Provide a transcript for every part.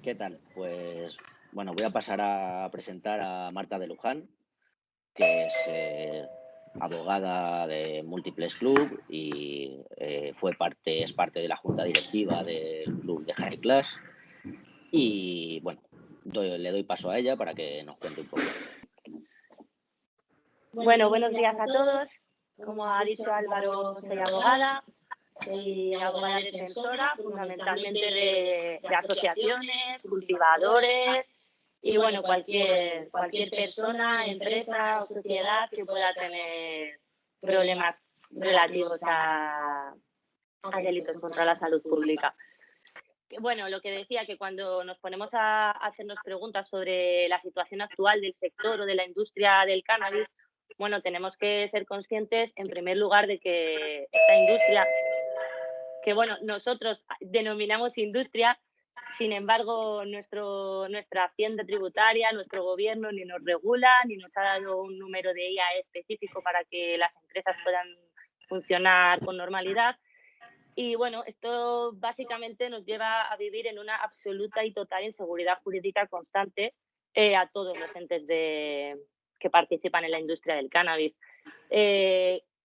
¿Qué tal? Pues bueno, voy a pasar a presentar a Marta de Luján, que es abogada de Múltiples Club y es parte de la junta directiva del club de High Class. Y bueno, le doy paso a ella para que nos cuente un poco. Bueno, buenos días a todos. Como ha dicho Álvaro, soy abogada defensora fundamentalmente de asociaciones, cultivadores y bueno, cualquier persona, empresa o sociedad que pueda tener problemas relativos a delitos contra la salud pública. Bueno, lo que decía, que cuando nos ponemos a hacernos preguntas sobre la situación actual del sector o de la industria del cannabis, bueno, tenemos que ser conscientes, en primer lugar, de que esta industria, que bueno, nosotros denominamos industria, sin embargo, nuestra hacienda tributaria, nuestro gobierno ni nos regula, ni nos ha dado un número de IAE específico para que las empresas puedan funcionar con normalidad. Y bueno, esto básicamente nos lleva a vivir en una absoluta y total inseguridad jurídica constante a todos los entes que participan en la industria del cannabis.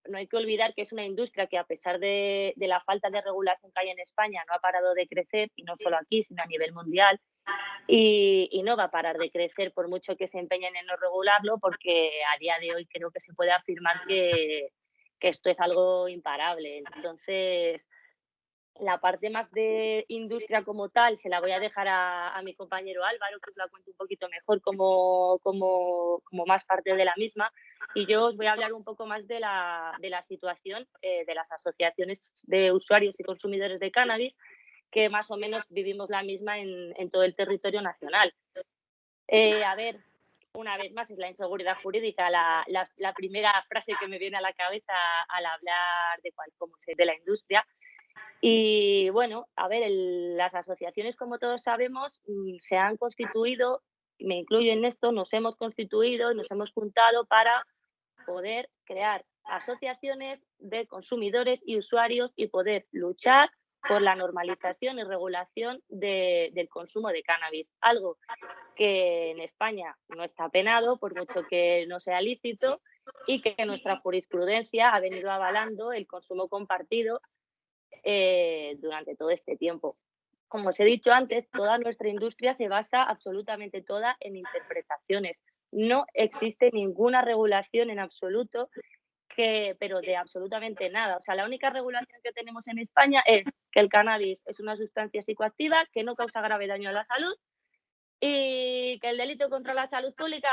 No hay que olvidar que es una industria que, a pesar de la falta de regulación que hay en España, no ha parado de crecer, y no solo aquí, sino a nivel mundial, y no va a parar de crecer por mucho que se empeñen en no regularlo, porque a día de hoy creo que se puede afirmar que esto es algo imparable. Entonces, la parte más de industria como tal se la voy a dejar a mi compañero Álvaro, que os la cuente un poquito mejor como más parte de la misma. Y yo os voy a hablar un poco más de la situación de las asociaciones de usuarios y consumidores de cannabis, que más o menos vivimos la misma en todo el territorio nacional. A ver, una vez más, es la inseguridad jurídica la primera frase que me viene a la cabeza al hablar de la industria. Y bueno, a ver, las asociaciones, como todos sabemos, se han constituido, me incluyo en esto, nos hemos constituido y nos hemos juntado para poder crear asociaciones de consumidores y usuarios y poder luchar por la normalización y regulación del consumo de cannabis, algo que en España no está penado, por mucho que no sea lícito, y que nuestra jurisprudencia ha venido avalando el consumo compartido durante todo este tiempo. Como os he dicho antes, toda nuestra industria se basa absolutamente toda en interpretaciones. No existe ninguna regulación en absoluto, pero de absolutamente nada. O sea, la única regulación que tenemos en España es que el cannabis es una sustancia psicoactiva que no causa grave daño a la salud y que el delito contra la salud pública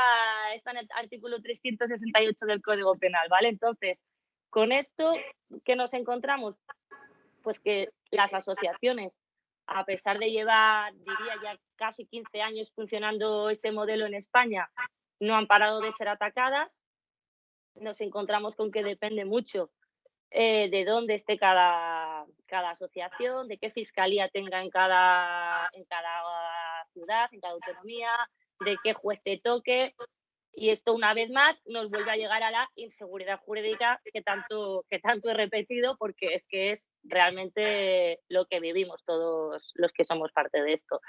está en el artículo 368 del Código Penal, ¿vale? Entonces, con esto, ¿qué nos encontramos? Pues que las asociaciones, a pesar de llevar, diría ya, casi 15 años funcionando este modelo en España, no han parado de ser atacadas. Nos encontramos con que depende mucho de dónde esté cada asociación, de qué fiscalía tenga en cada ciudad, en cada autonomía, de qué juez te toque. Y esto, una vez más, nos vuelve a llegar a la inseguridad jurídica que tanto he repetido, porque es que es realmente lo que vivimos todos los que somos parte de esto.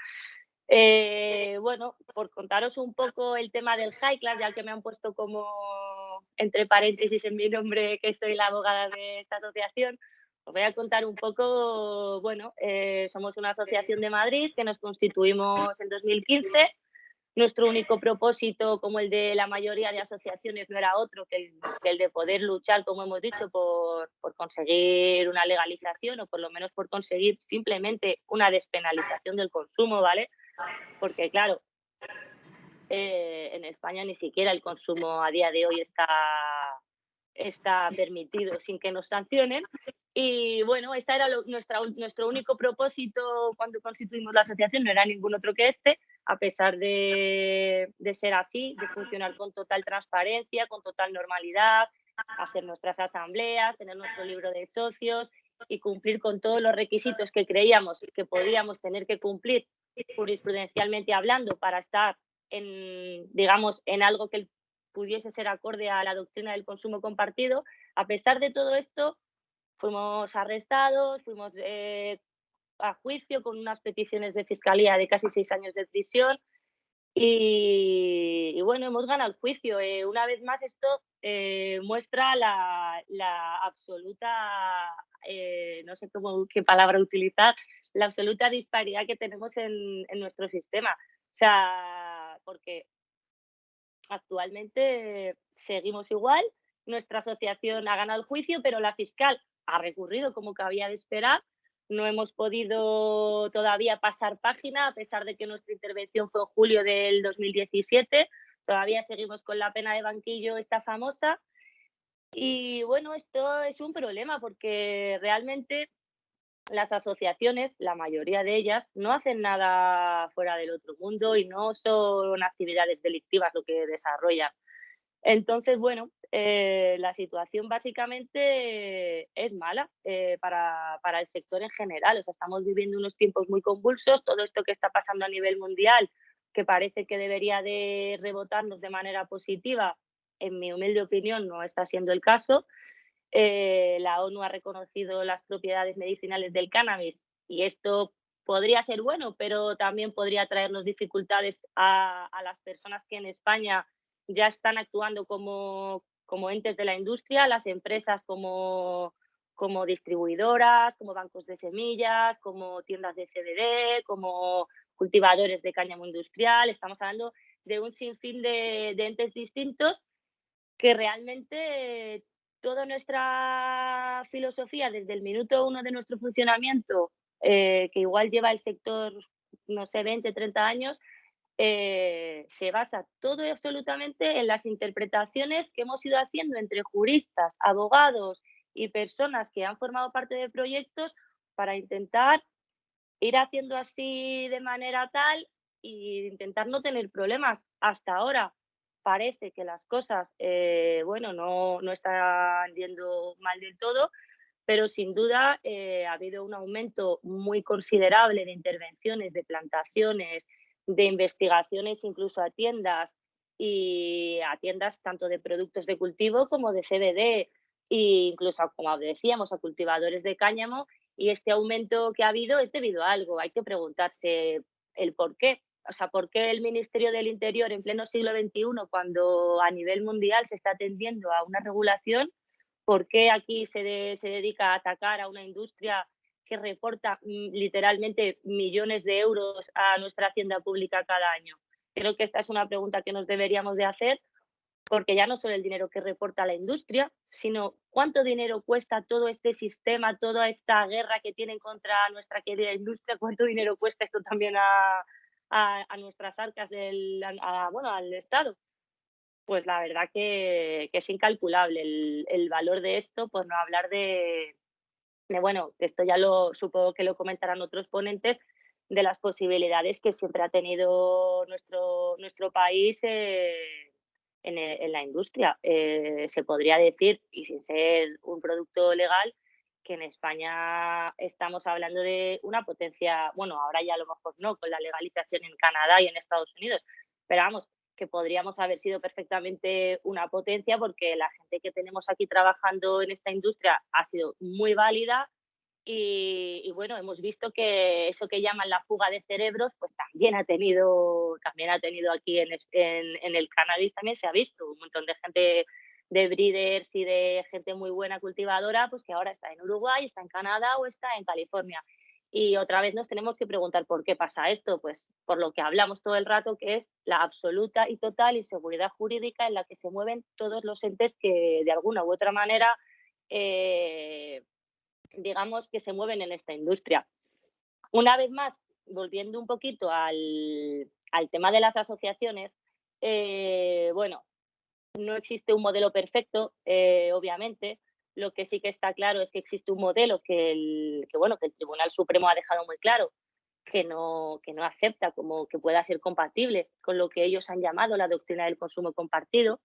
Bueno, por contaros un poco el tema del High Class, ya que me han puesto como entre paréntesis en mi nombre que soy la abogada de esta asociación, os voy a contar un poco. Bueno, somos una asociación de Madrid que nos constituimos en 2015. Nuestro único propósito, como el de la mayoría de asociaciones, no era otro que el de poder luchar, como hemos dicho, por conseguir una legalización, o por lo menos por conseguir simplemente una despenalización del consumo, ¿vale? Porque, claro, en España ni siquiera el consumo a día de hoy está permitido sin que nos sancionen. Y bueno, este era nuestro único propósito cuando constituimos la asociación, no era ningún otro que este, a pesar de ser así, de funcionar con total transparencia, con total normalidad, hacer nuestras asambleas, tener nuestro libro de socios y cumplir con todos los requisitos que creíamos que podíamos tener que cumplir jurisprudencialmente hablando para estar digamos, en algo que pudiese ser acorde a la doctrina del consumo compartido. A pesar de todo esto, fuimos arrestados, fuimos a juicio con unas peticiones de fiscalía de casi 6 años de prisión y bueno, hemos ganado el juicio. Una vez más esto muestra la absoluta, no sé qué palabra utilizar, la absoluta disparidad que tenemos en nuestro sistema. O sea, porque actualmente seguimos igual, nuestra asociación ha ganado el juicio, pero la fiscal ha recurrido como cabía de esperar. No hemos podido todavía pasar página, a pesar de que nuestra intervención fue en julio del 2017. Todavía seguimos con la pena de banquillo, esta famosa. Y bueno, esto es un problema porque realmente las asociaciones, la mayoría de ellas, no hacen nada fuera del otro mundo y no son actividades delictivas lo que desarrollan. Entonces, bueno, la situación básicamente es mala para el sector en general. O sea, estamos viviendo unos tiempos muy convulsos. Todo esto que está pasando a nivel mundial, que parece que debería de rebotarnos de manera positiva, en mi humilde opinión, no está siendo el caso. La ONU ha reconocido las propiedades medicinales del cannabis y esto podría ser bueno, pero también podría traernos dificultades a las personas que en España ya están actuando como entes de la industria, las empresas como distribuidoras, como bancos de semillas, como tiendas de CBD, como cultivadores de cáñamo industrial. Estamos hablando de un sinfín de entes distintos que realmente toda nuestra filosofía desde el minuto uno de nuestro funcionamiento, que igual lleva el sector, no sé, 20, 30 años, se basa todo y absolutamente en las interpretaciones que hemos ido haciendo entre juristas, abogados y personas que han formado parte de proyectos para intentar ir haciendo así de manera tal y intentar no tener problemas. Hasta ahora parece que las cosas, bueno, no están yendo mal del todo, pero sin duda ha habido un aumento muy considerable de intervenciones, de plantaciones, de investigaciones incluso y a tiendas tanto de productos de cultivo como de CBD e incluso, como decíamos, a cultivadores de cáñamo. Y este aumento que ha habido es debido a algo. Hay que preguntarse el por qué. O sea, ¿por qué el Ministerio del Interior en pleno siglo XXI, cuando a nivel mundial se está tendiendo a una regulación, por qué aquí se dedica a atacar a una industria que reporta literalmente millones de euros a nuestra hacienda pública cada año? Creo que esta es una pregunta que nos deberíamos de hacer, porque ya no solo el dinero que reporta la industria, sino cuánto dinero cuesta todo este sistema, toda esta guerra que tienen contra nuestra querida industria, cuánto dinero cuesta esto también a nuestras arcas, bueno, al Estado. Pues la verdad que es incalculable el valor de esto, por no hablar bueno, esto ya supongo que lo comentarán otros ponentes, de las posibilidades que siempre ha tenido nuestro país en la industria. Se podría decir, y sin ser un producto legal, que en España estamos hablando de una potencia, bueno, ahora ya a lo mejor no, con la legalización en Canadá y en Estados Unidos, pero vamos, que podríamos haber sido perfectamente una potencia porque la gente que tenemos aquí trabajando en esta industria ha sido muy válida y bueno, hemos visto que eso que llaman la fuga de cerebros, pues también ha tenido aquí en el cannabis, también se ha visto un montón de gente, de breeders y de gente muy buena cultivadora, pues que ahora está en Uruguay, está en Canadá o está en California. Y otra vez nos tenemos que preguntar por qué pasa esto, pues por lo que hablamos todo el rato, que es la absoluta y total inseguridad jurídica en la que se mueven todos los entes que de alguna u otra manera eh, digamos, que se mueven en esta industria. Una vez más, volviendo un poquito al tema de las asociaciones, bueno, no existe un modelo perfecto, obviamente. Lo que sí que está claro es que existe un modelo bueno, que el Tribunal Supremo ha dejado muy claro que no acepta como que pueda ser compatible con lo que ellos han llamado la doctrina del consumo compartido.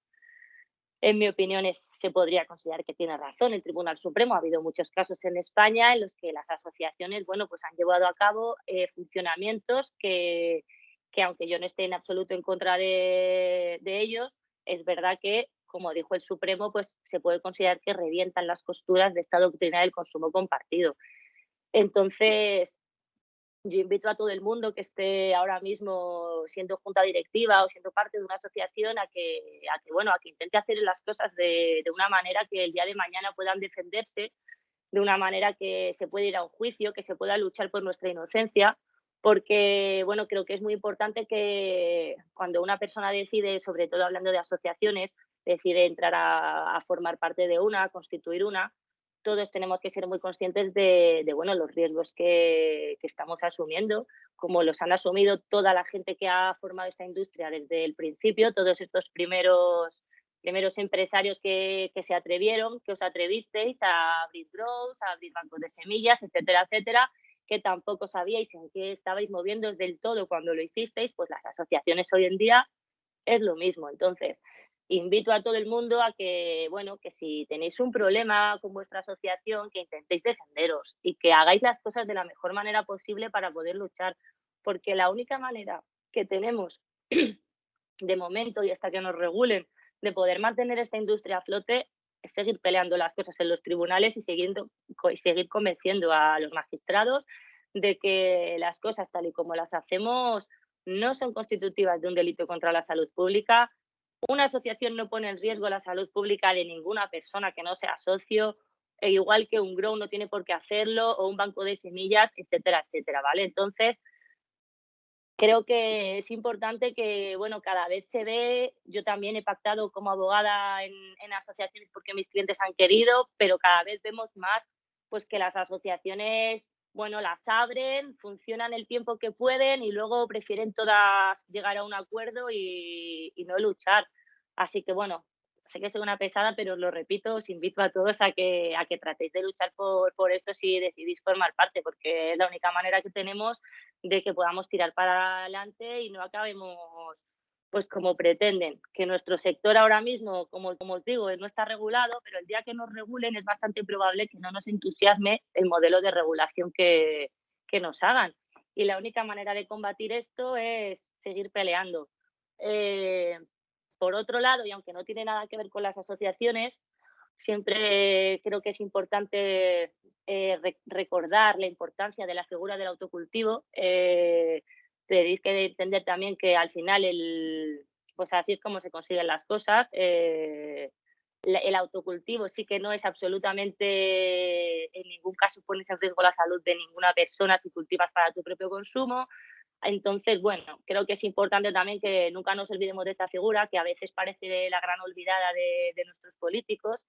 En mi opinión, se podría considerar que tiene razón el Tribunal Supremo. Ha habido muchos casos en España en los que las asociaciones, bueno, pues han llevado a cabo funcionamientos que, aunque yo no esté en absoluto en contra de ellos, es verdad que, como dijo el Supremo, pues se puede considerar que revientan las costuras de esta doctrina del consumo compartido. Entonces, yo invito a todo el mundo que esté ahora mismo siendo junta directiva o siendo parte de una asociación bueno, a que intente hacer las cosas de una manera que el día de mañana puedan defenderse, de una manera que se pueda ir a un juicio, que se pueda luchar por nuestra inocencia, porque, bueno, creo que es muy importante que cuando una persona decide, sobre todo hablando de asociaciones, decide entrar a formar parte de una, a constituir una, todos tenemos que ser muy conscientes bueno, los riesgos que estamos asumiendo, como los han asumido toda la gente que ha formado esta industria desde el principio, todos estos primeros empresarios que se atrevieron, que os atrevisteis a abrir grows, a abrir bancos de semillas, etcétera, etcétera, que tampoco sabíais en qué estabais moviendo del todo cuando lo hicisteis, pues las asociaciones hoy en día es lo mismo. Entonces, invito a todo el mundo a que, bueno, que si tenéis un problema con vuestra asociación, que intentéis defenderos y que hagáis las cosas de la mejor manera posible para poder luchar, porque la única manera que tenemos de momento y hasta que nos regulen de poder mantener esta industria a flote es seguir peleando las cosas en los tribunales y seguir convenciendo a los magistrados de que las cosas tal y como las hacemos no son constitutivas de un delito contra la salud pública. Una asociación no pone en riesgo la salud pública de ninguna persona que no sea socio, e igual que un grow no tiene por qué hacerlo, o un banco de semillas, etcétera, etcétera, ¿vale? Entonces, creo que es importante que, bueno, cada vez se ve, yo también he pactado como abogada en asociaciones porque mis clientes han querido, pero cada vez vemos más pues que las asociaciones, bueno, las abren, funcionan el tiempo que pueden y luego prefieren todas llegar a un acuerdo y no luchar. Así que, bueno, sé que soy una pesada, pero os lo repito, os invito a todos a que tratéis de luchar por esto si decidís formar parte, porque es la única manera que tenemos de que podamos tirar para adelante y no acabemos pues como pretenden, que nuestro sector ahora mismo, como os digo, no está regulado, pero el día que nos regulen es bastante probable que no nos entusiasme el modelo de regulación que nos hagan. Y la única manera de combatir esto es seguir peleando. Eh, por otro lado, y aunque no tiene nada que ver con las asociaciones, siempre creo que es importante recordar la importancia de la figura del autocultivo. Tenéis que entender también que al final pues así es como se consiguen las cosas. El autocultivo sí que no es absolutamente, en ningún caso pones en riesgo la salud de ninguna persona si cultivas para tu propio consumo. Entonces, bueno, creo que es importante también que nunca nos olvidemos de esta figura, que a veces parece la gran olvidada de nuestros políticos,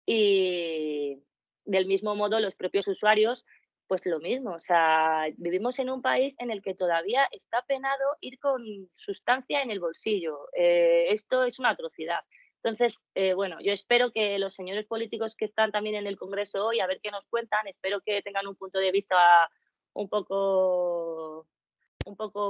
y del mismo modo los propios usuarios, pues lo mismo. O sea, vivimos en un país en el que todavía está penado ir con sustancia en el bolsillo. Esto es una atrocidad. Entonces, bueno, yo espero que los señores políticos que están también en el Congreso hoy, a ver qué nos cuentan, espero que tengan un punto de vista un poco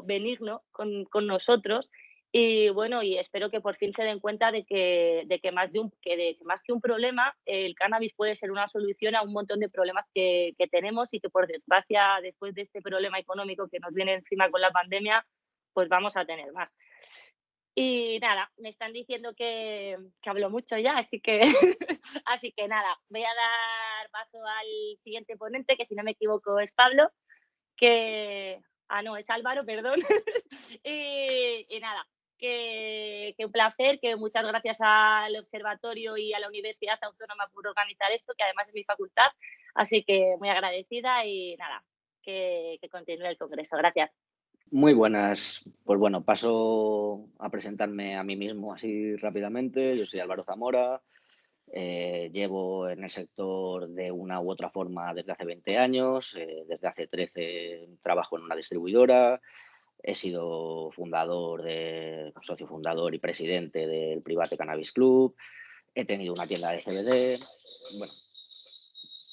benigno con nosotros. Y bueno, y espero que por fin se den cuenta de que más que un problema, el cannabis puede ser una solución a un montón de problemas que tenemos y que por desgracia, después de este problema económico que nos viene encima con la pandemia, pues vamos a tener más. Y nada, me están diciendo que hablo mucho ya, así que, así que nada, voy a dar paso al siguiente ponente, que si no me equivoco es Pablo, que no, es Álvaro, perdón. Y nada, que un placer, que muchas gracias al observatorio y a la Universidad Autónoma por organizar esto, que además es mi facultad, así que muy agradecida y nada, que continúe el congreso. Gracias. Muy buenas. Pues bueno, paso a presentarme a mí mismo así rápidamente. Yo soy Álvaro Zamora. Llevo en el sector de una u otra forma desde hace 20 años. Desde hace 13 trabajo en una distribuidora. He sido socio fundador y presidente del Private Cannabis Club. He tenido una tienda de CBD. Bueno,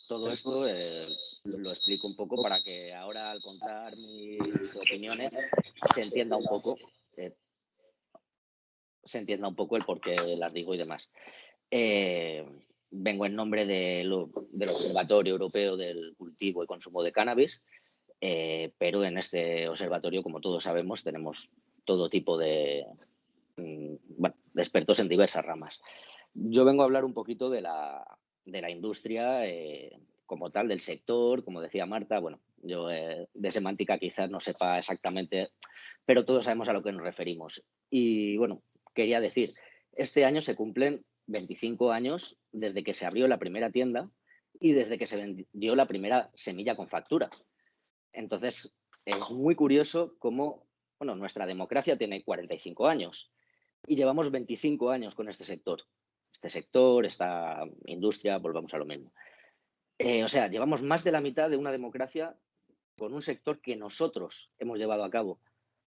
todo esto lo explico un poco para que ahora, al contar mis opiniones, se entienda un poco, eh, el por qué las digo y demás. Vengo en nombre del Observatorio Europeo del Cultivo y Consumo de Cannabis, pero en este observatorio, como todos sabemos, tenemos todo tipo de expertos en diversas ramas. Yo vengo a hablar un poquito de la industria como tal, del sector, como decía Marta. Bueno, Yo de semántica quizás no sepa exactamente, pero todos sabemos a lo que nos referimos. Y bueno, quería decir, este año se cumplen 25 años desde que se abrió la primera tienda y desde que se vendió la primera semilla con factura. Entonces, es muy curioso cómo, bueno, nuestra democracia tiene 45 años y llevamos 25 años con este sector. Este sector, esta industria, volvamos a lo mismo. O sea, llevamos más de la mitad de una democracia con un sector que nosotros hemos llevado a cabo,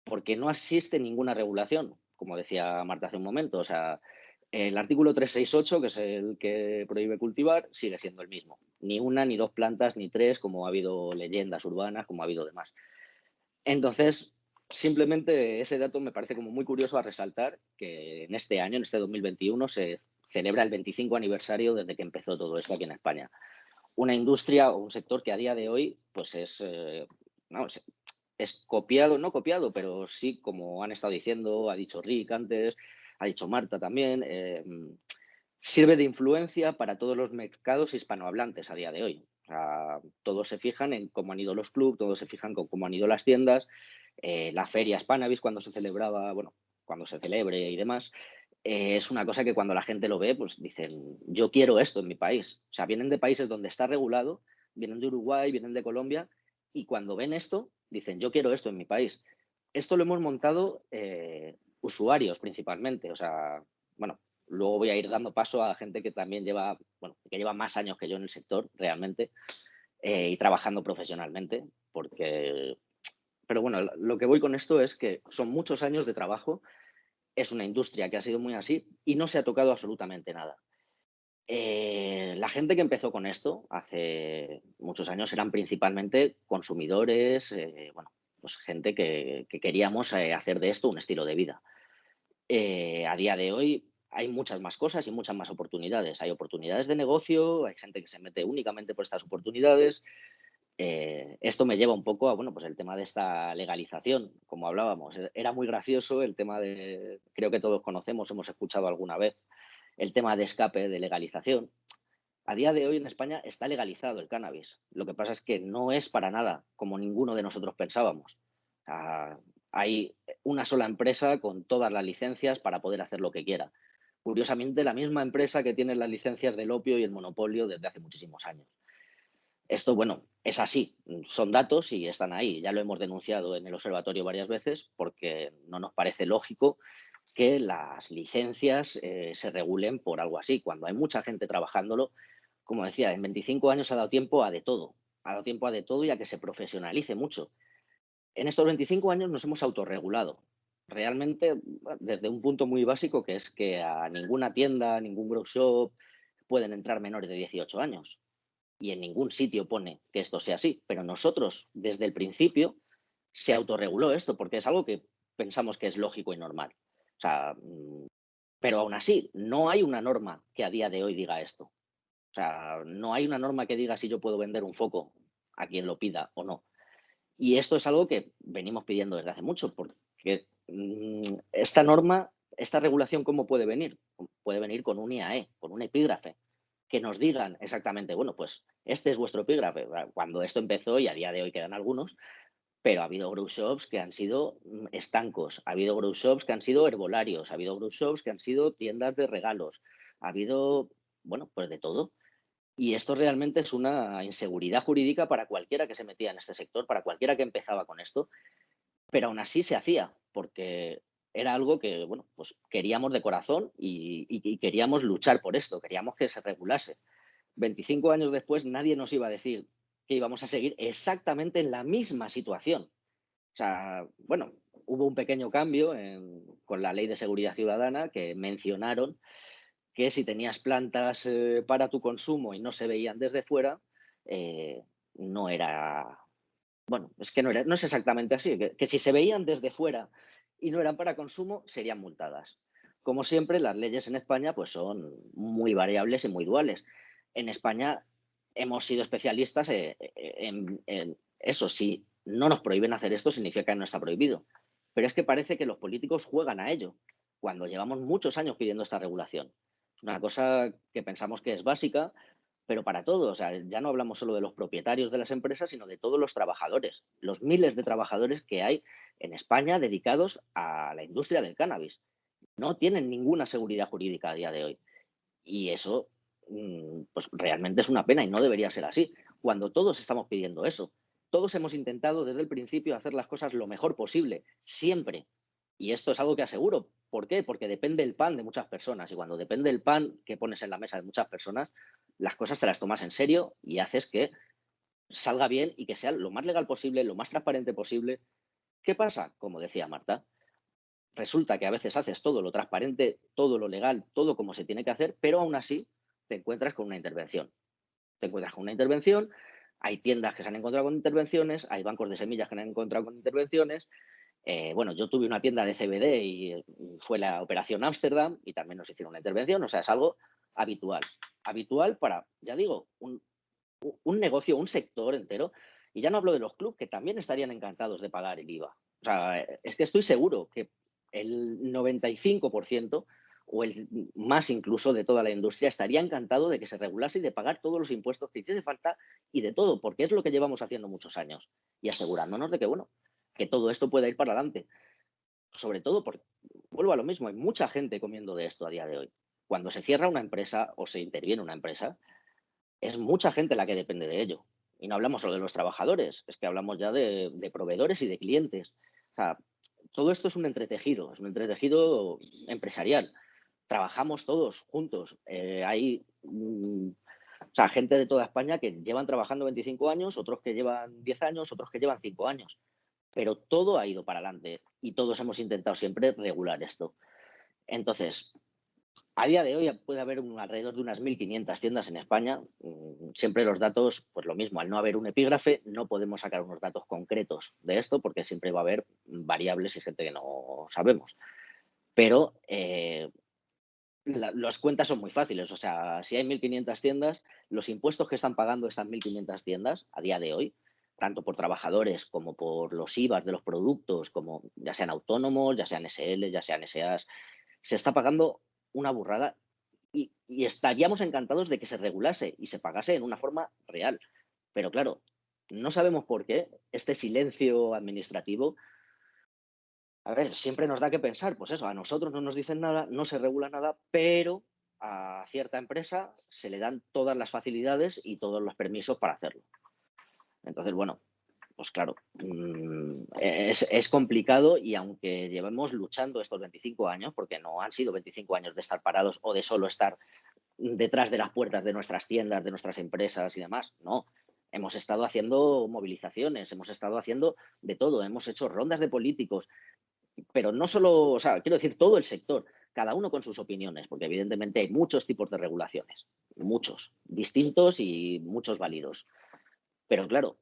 porque no existe ninguna regulación, como decía Marta hace un momento. O sea, el artículo 368, que es el que prohíbe cultivar, sigue siendo el mismo. Ni una, ni dos plantas, ni tres, como ha habido leyendas urbanas, como ha habido demás. Entonces, simplemente ese dato me parece como muy curioso a resaltar, que en este año, en este 2021, se celebra el 25 aniversario desde que empezó todo esto aquí en España. Una industria o un sector que a día de hoy pues vamos, es copiado, no copiado, pero sí, como han estado diciendo, ha dicho Rick antes, ha dicho Marta también, sirve de influencia para todos los mercados hispanohablantes a día de hoy. O sea, todos se fijan en cómo han ido los clubs, todos se fijan con cómo han ido las tiendas, la feria Spanavis cuando se celebraba, bueno, cuando se celebre y demás, es una cosa que cuando la gente lo ve, pues dicen, yo quiero esto en mi país. O sea, vienen de países donde está regulado, vienen de Uruguay, vienen de Colombia, y cuando ven esto, dicen, yo quiero esto en mi país. Esto lo hemos montado usuarios principalmente. O sea, bueno, luego voy a ir dando paso a gente que también lleva, bueno, que lleva más años que yo en el sector realmente y trabajando profesionalmente, porque, pero bueno, lo que voy con esto es que son muchos años de trabajo, es una industria que ha sido muy así y no se ha tocado absolutamente nada. La gente que empezó con esto hace muchos años eran principalmente consumidores, bueno, pues gente que queríamos hacer de esto un estilo de vida. A día de hoy hay muchas más cosas y muchas más oportunidades. Hay oportunidades de negocio, hay gente que se mete únicamente por estas oportunidades. Esto me lleva un poco a, bueno, pues el tema de esta legalización, como hablábamos. Era muy gracioso el tema de, creo que todos conocemos, hemos escuchado alguna vez, el tema de escape, de legalización. A día de hoy en España está legalizado el cannabis. Lo que pasa es que no es para nada como ninguno de nosotros pensábamos. O sea, hay una sola empresa con todas las licencias para poder hacer lo que quiera. Curiosamente, la misma empresa que tiene las licencias del opio y el monopolio desde hace muchísimos años. Esto, bueno, es así, son datos y están ahí. Ya lo hemos denunciado en el observatorio varias veces porque no nos parece lógico que las licencias se regulen por algo así. Cuando hay mucha gente trabajándolo, como decía, en 25 años ha dado tiempo a de todo. Ha dado tiempo a de todo y a que se profesionalice mucho. En estos 25 años nos hemos autorregulado. Realmente, desde un punto muy básico, que es que a ninguna tienda, a ningún grow shop pueden entrar menores de 18 años y en ningún sitio pone que esto sea así, pero nosotros desde el principio se autorreguló esto porque es algo que pensamos que es lógico y normal. O sea, pero aún así, no hay una norma que a día de hoy diga esto. O sea, no hay una norma que diga si yo puedo vender un foco a quien lo pida o no. Y esto es algo que venimos pidiendo desde hace mucho, porque esta norma, esta regulación, ¿cómo puede venir? Puede venir con un IAE, con un epígrafe, que nos digan exactamente, bueno, pues este es vuestro epígrafe. Cuando esto empezó, y a día de hoy quedan algunos, pero ha habido grow shops que han sido estancos, ha habido grow shops que han sido herbolarios, ha habido grow shops que han sido tiendas de regalos, ha habido, bueno, pues de todo. Y esto realmente es una inseguridad jurídica para cualquiera que se metía en este sector, para cualquiera que empezaba con esto, pero aún así se hacía, porque era algo que, bueno, pues queríamos de corazón y queríamos luchar por esto, queríamos que se regulase. 25 años después nadie nos iba a decir que íbamos a seguir exactamente en la misma situación. O sea, bueno, hubo un pequeño cambio con la Ley de Seguridad Ciudadana que mencionaron que si tenías plantas para tu consumo y no se veían desde fuera, no era, bueno, es que no es exactamente así, que si se veían desde fuera y no eran para consumo, serían multadas. Como siempre, las leyes en España pues, son muy variables y muy duales. En España hemos sido especialistas en eso. Si no nos prohíben hacer esto, significa que no está prohibido. Pero es que parece que los políticos juegan a ello, cuando llevamos muchos años pidiendo esta regulación. Es una cosa que pensamos que es básica, pero para todos. O sea, ya no hablamos solo de los propietarios de las empresas, sino de todos los trabajadores, los miles de trabajadores que hay en España dedicados a la industria del cannabis. No tienen ninguna seguridad jurídica a día de hoy. Y eso, pues realmente es una pena y no debería ser así, cuando todos estamos pidiendo eso. Todos hemos intentado desde el principio hacer las cosas lo mejor posible, siempre. Y esto es algo que aseguro. ¿Por qué? Porque depende el pan de muchas personas. Y cuando depende el pan que pones en la mesa de muchas personas, las cosas te las tomas en serio y haces que salga bien y que sea lo más legal posible, lo más transparente posible. ¿Qué pasa? Como decía Marta, resulta que a veces haces todo lo transparente, todo lo legal, todo como se tiene que hacer, pero aún así te encuentras con una intervención. Te encuentras con una intervención, hay tiendas que se han encontrado con intervenciones, hay bancos de semillas que se han encontrado con intervenciones. Bueno, yo tuve una tienda de CBD y fue la operación Ámsterdam y también nos hicieron una intervención. O sea, es algo habitual. Habitual para, ya digo, un negocio, un sector entero. Y ya no hablo de los clubes, que también estarían encantados de pagar el IVA. O sea, es que estoy seguro que el 95% o el más incluso de toda la industria estaría encantado de que se regulase y de pagar todos los impuestos que hiciese falta y de todo, porque es lo que llevamos haciendo muchos años y asegurándonos de que, bueno, que todo esto pueda ir para adelante. Sobre todo porque, vuelvo a lo mismo, hay mucha gente comiendo de esto a día de hoy. Cuando se cierra una empresa o se interviene una empresa, es mucha gente la que depende de ello. Y no hablamos solo de los trabajadores, es que hablamos ya de proveedores y de clientes. O sea, todo esto es un entretejido empresarial. Trabajamos todos juntos. Hay o sea, gente de toda España que llevan trabajando 25 años, otros que llevan 10 años, otros que llevan 5 años. Pero todo ha ido para adelante y todos hemos intentado siempre regular esto. Entonces, a día de hoy puede haber alrededor de unas 1.500 tiendas en España. Siempre los datos, pues lo mismo, al no haber un epígrafe, no podemos sacar unos datos concretos de esto porque siempre va a haber variables y gente que no sabemos. Pero las cuentas son muy fáciles. O sea, si hay 1.500 tiendas, los impuestos que están pagando estas 1.500 tiendas a día de hoy, tanto por trabajadores como por los IVAs de los productos, como ya sean autónomos, ya sean SL, ya sean SAs, se está pagando una burrada y estaríamos encantados de que se regulase y se pagase en una forma real. Pero claro, no sabemos por qué este silencio administrativo, a ver, siempre nos da que pensar, pues eso, a nosotros no nos dicen nada, no se regula nada, pero a cierta empresa se le dan todas las facilidades y todos los permisos para hacerlo. Entonces, bueno, pues claro, es complicado y aunque llevemos luchando estos 25 años, porque no han sido 25 años de estar parados o de solo estar detrás de las puertas de nuestras tiendas, de nuestras empresas y demás, no. Hemos estado haciendo movilizaciones, hemos estado haciendo de todo, hemos hecho rondas de políticos, pero no solo, o sea, quiero decir, todo el sector, cada uno con sus opiniones, porque evidentemente hay muchos tipos de regulaciones, muchos, distintos y muchos válidos. Pero claro,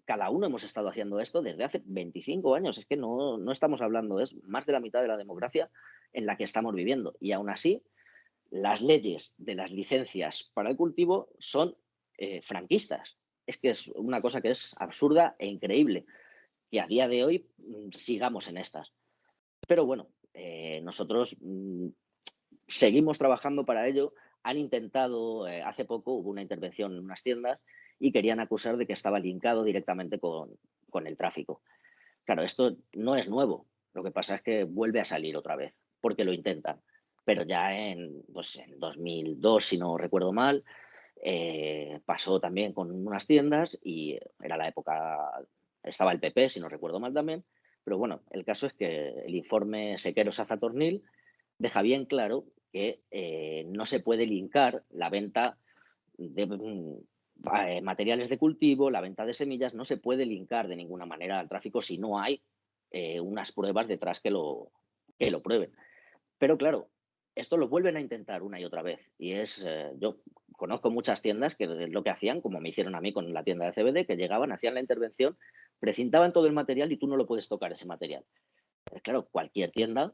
cada uno hemos estado haciendo esto desde hace 25 años. Es que no estamos hablando, es más de la mitad de la democracia en la que estamos viviendo. Y aún así, las leyes de las licencias para el cultivo son franquistas. Es que es una cosa que es absurda e increíble que a día de hoy sigamos en estas. Pero bueno, nosotros seguimos trabajando para ello. Han intentado, hace poco hubo una intervención en unas tiendas y querían acusar de que estaba linkado directamente con el tráfico. Claro, esto no es nuevo. Lo que pasa es que vuelve a salir otra vez, porque lo intentan. Pero ya pues en 2002, si no recuerdo mal, pasó también con unas tiendas y era la época, estaba el PP, si no recuerdo mal también. Pero bueno, el caso es que el informe Sequeros-Azatornil deja bien claro que no se puede linkar la venta de materiales de cultivo, la venta de semillas, no se puede linkar de ninguna manera al tráfico si no hay unas pruebas detrás que lo prueben. Pero claro, esto lo vuelven a intentar una y otra vez. Y yo conozco muchas tiendas que lo que hacían, como me hicieron a mí con la tienda de CBD, que llegaban, hacían la intervención, precintaban todo el material y tú no lo puedes tocar ese material. Claro, cualquier tienda,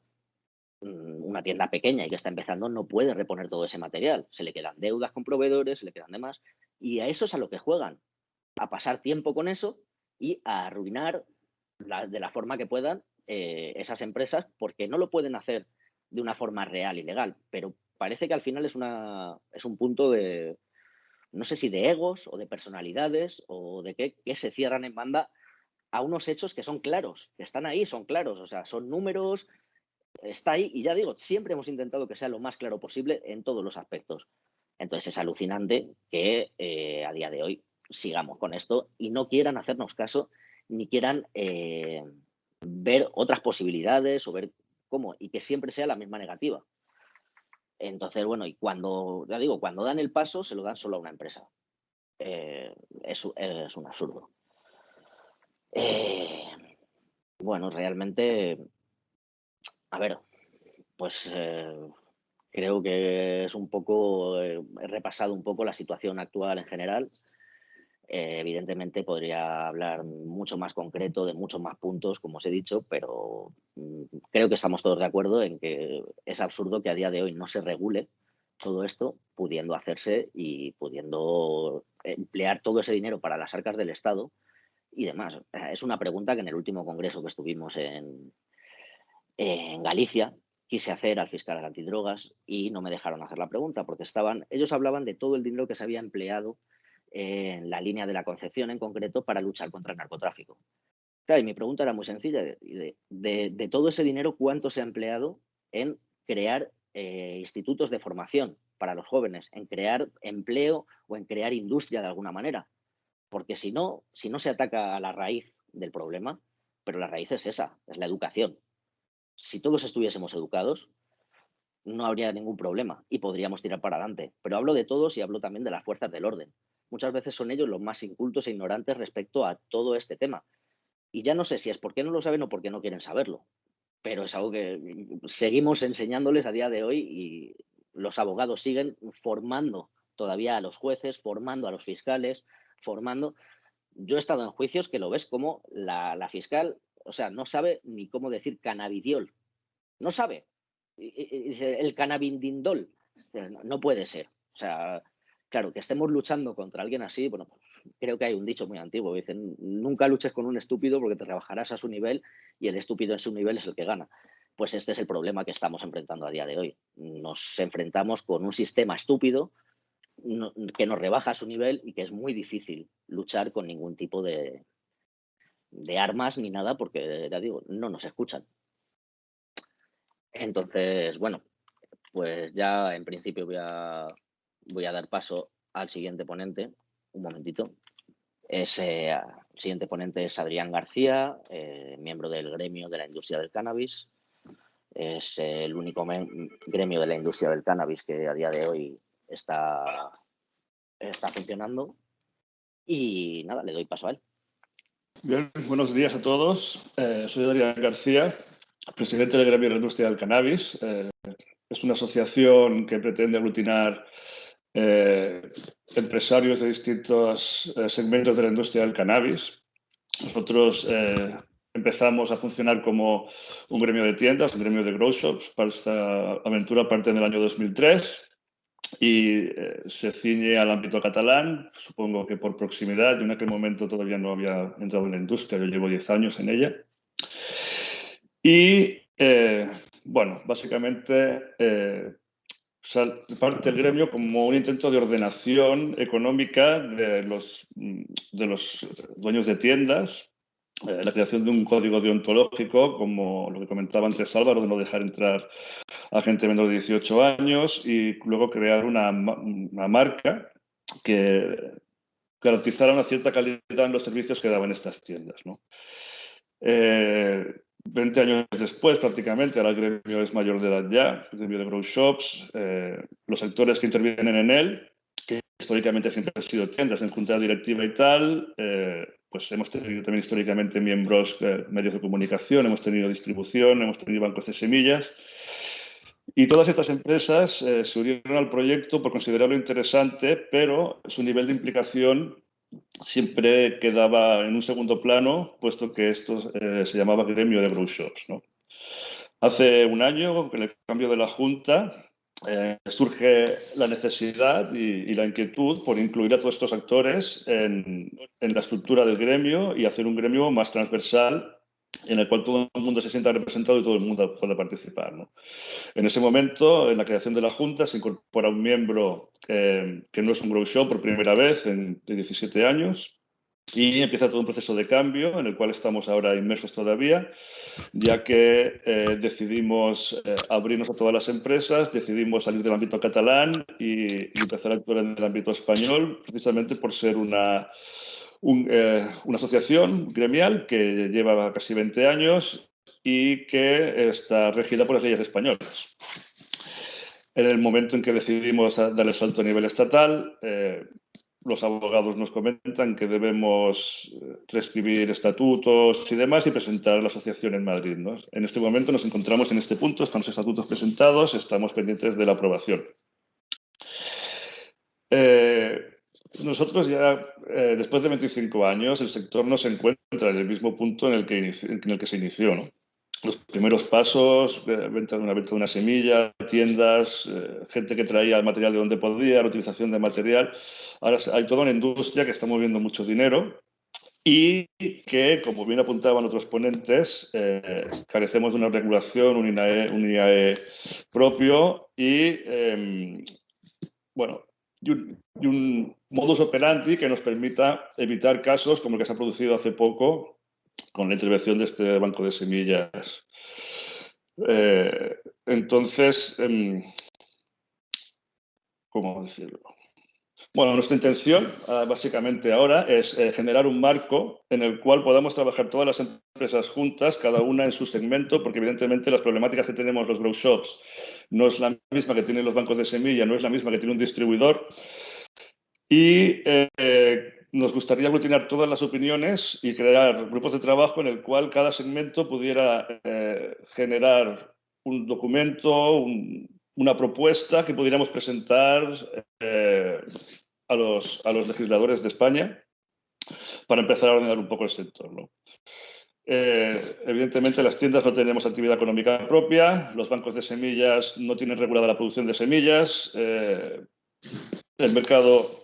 una tienda pequeña y que está empezando, no puede reponer todo ese material. Se le quedan deudas con proveedores, se le quedan demás. Y a eso es a lo que juegan, a pasar tiempo con eso y a arruinar de la forma que puedan esas empresas, porque no lo pueden hacer de una forma real y legal, pero parece que al final es un punto no sé si de egos o de personalidades o de qué, que se cierran en banda a unos hechos que son claros, que están ahí, son claros, o sea, son números, está ahí y ya digo, siempre hemos intentado que sea lo más claro posible en todos los aspectos. Entonces es alucinante que a día de hoy sigamos con esto y no quieran hacernos caso ni quieran ver otras posibilidades o ver cómo, y que siempre sea la misma negativa. Entonces, bueno, y cuando, ya digo, cuando dan el paso, se lo dan solo a una empresa. Es un absurdo. Eh, bueno, realmente, a ver, pues creo que es un poco, he repasado un poco la situación actual en general. Evidentemente podría hablar mucho más concreto de muchos más puntos, como os he dicho, pero creo que estamos todos de acuerdo en que es absurdo que a día de hoy no se regule todo esto, pudiendo hacerse y pudiendo emplear todo ese dinero para las arcas del Estado y demás. Es una pregunta que en el último congreso que estuvimos en Galicia quise hacer al fiscal antidrogas y no me dejaron hacer la pregunta porque ellos hablaban de todo el dinero que se había empleado en la línea de la Concepción en concreto para luchar contra el narcotráfico. Claro, y mi pregunta era muy sencilla, de todo ese dinero, ¿cuánto se ha empleado en crear institutos de formación para los jóvenes, en crear empleo o en crear industria de alguna manera? Porque si no se ataca a la raíz del problema, pero la raíz es esa, es la educación. Si todos estuviésemos educados, no habría ningún problema y podríamos tirar para adelante. Pero hablo de todos y hablo también de las fuerzas del orden. Muchas veces son ellos los más incultos e ignorantes respecto a todo este tema. Y ya no sé si es porque no lo saben o porque no quieren saberlo, pero es algo que seguimos enseñándoles a día de hoy y los abogados siguen formando todavía a los jueces, formando a los fiscales, formando. Yo he estado en juicios que lo ves como la fiscal, o sea, no sabe ni cómo decir cannabidiol, no sabe. Y dice el cannabindindol. No, no puede ser. O sea, claro, que estemos luchando contra alguien así, bueno, pues, creo que hay un dicho muy antiguo, que dicen, nunca luches con un estúpido porque te rebajarás a su nivel y el estúpido en su nivel es el que gana. Pues este es el problema que estamos enfrentando a día de hoy. Nos enfrentamos con un sistema estúpido que nos rebaja a su nivel y que es muy difícil luchar con ningún tipo de armas ni nada porque, ya digo, no nos escuchan. Entonces, bueno, pues ya en principio voy a dar paso al siguiente ponente. Un momentito. El siguiente ponente es Adrián García, miembro del gremio de la industria del cannabis. Es el único gremio de la industria del cannabis que a día de hoy está funcionando. Y nada, le doy paso a él. Bien, buenos días a todos. Soy Adrián García, presidente del gremio de la industria del cannabis. Es una asociación que pretende aglutinar empresarios de distintos segmentos de la industria del cannabis. Nosotros empezamos a funcionar como un gremio de tiendas, un gremio de grow shops. Para esta aventura parte en el año 2003 y se ciñe al ámbito catalán, supongo que por proximidad. Yo en aquel momento todavía no había entrado en la industria, yo llevo 10 años en ella. Y bueno, básicamente parte el gremio como un intento de ordenación económica de los dueños de tiendas, la creación de un código deontológico, como lo que comentaba antes Álvaro, de no dejar entrar a gente menor de 18 años y luego crear una marca que garantizara una cierta calidad en los servicios que daban estas tiendas, ¿no? 20 años después, prácticamente, ahora el gremio es mayor de edad ya, el gremio de grow shops, los actores que intervienen en él, que históricamente siempre han sido tiendas en junta directiva y tal, pues hemos tenido también históricamente miembros, medios de comunicación, hemos tenido distribución, hemos tenido bancos de semillas. Y todas estas empresas se unieron al proyecto por considerarlo interesante, pero su nivel de implicación siempre quedaba en un segundo plano, puesto que esto se llamaba gremio de grow shops, ¿no? Hace un año, con el cambio de la Junta, surge la necesidad y la inquietud por incluir a todos estos actores en la estructura del gremio y hacer un gremio más transversal en el cual todo el mundo se sienta representado y todo el mundo puede participar, ¿no? En ese momento, en la creación de la Junta, se incorpora un miembro que no es un grow shop por primera vez de 17 años, y empieza todo un proceso de cambio en el cual estamos ahora inmersos todavía, ya que decidimos abrirnos a todas las empresas, decidimos salir del ámbito catalán y empezar a actuar en el ámbito español, precisamente por ser una asociación gremial que lleva casi 20 años y que está regida por las leyes españolas. En el momento en que decidimos dar el salto a nivel estatal, los abogados nos comentan que debemos reescribir estatutos y demás y presentar la asociación en Madrid, ¿no? En este momento nos encontramos en este punto, están los estatutos presentados, estamos pendientes de la aprobación. Nosotros ya, después de 25 años, el sector no se encuentra en el mismo punto en el que se inició, ¿no? Los primeros pasos, una venta de una semilla, tiendas, gente que traía el material de donde podía, la utilización de material. Ahora hay toda una industria que está moviendo mucho dinero y que, como bien apuntaban otros ponentes, carecemos de una regulación, un INAE propio y, bueno, y un modus operandi que nos permita evitar casos como el que se ha producido hace poco con la intervención de este banco de semillas. Entonces, ¿cómo decirlo? Bueno, nuestra intención básicamente ahora es generar un marco en el cual podamos trabajar todas las empresas juntas, cada una en su segmento, porque evidentemente las problemáticas que tenemos los grow shops no es la misma que tienen los bancos de semilla, no es la misma que tiene un distribuidor. Y nos gustaría aglutinar todas las opiniones y crear grupos de trabajo en el cual cada segmento pudiera generar un documento, una propuesta que pudiéramos presentar a los legisladores de España para empezar a ordenar un poco el sector, ¿no? Evidentemente, las tiendas no tenemos actividad económica propia, los bancos de semillas no tienen regulada la producción de semillas, el mercado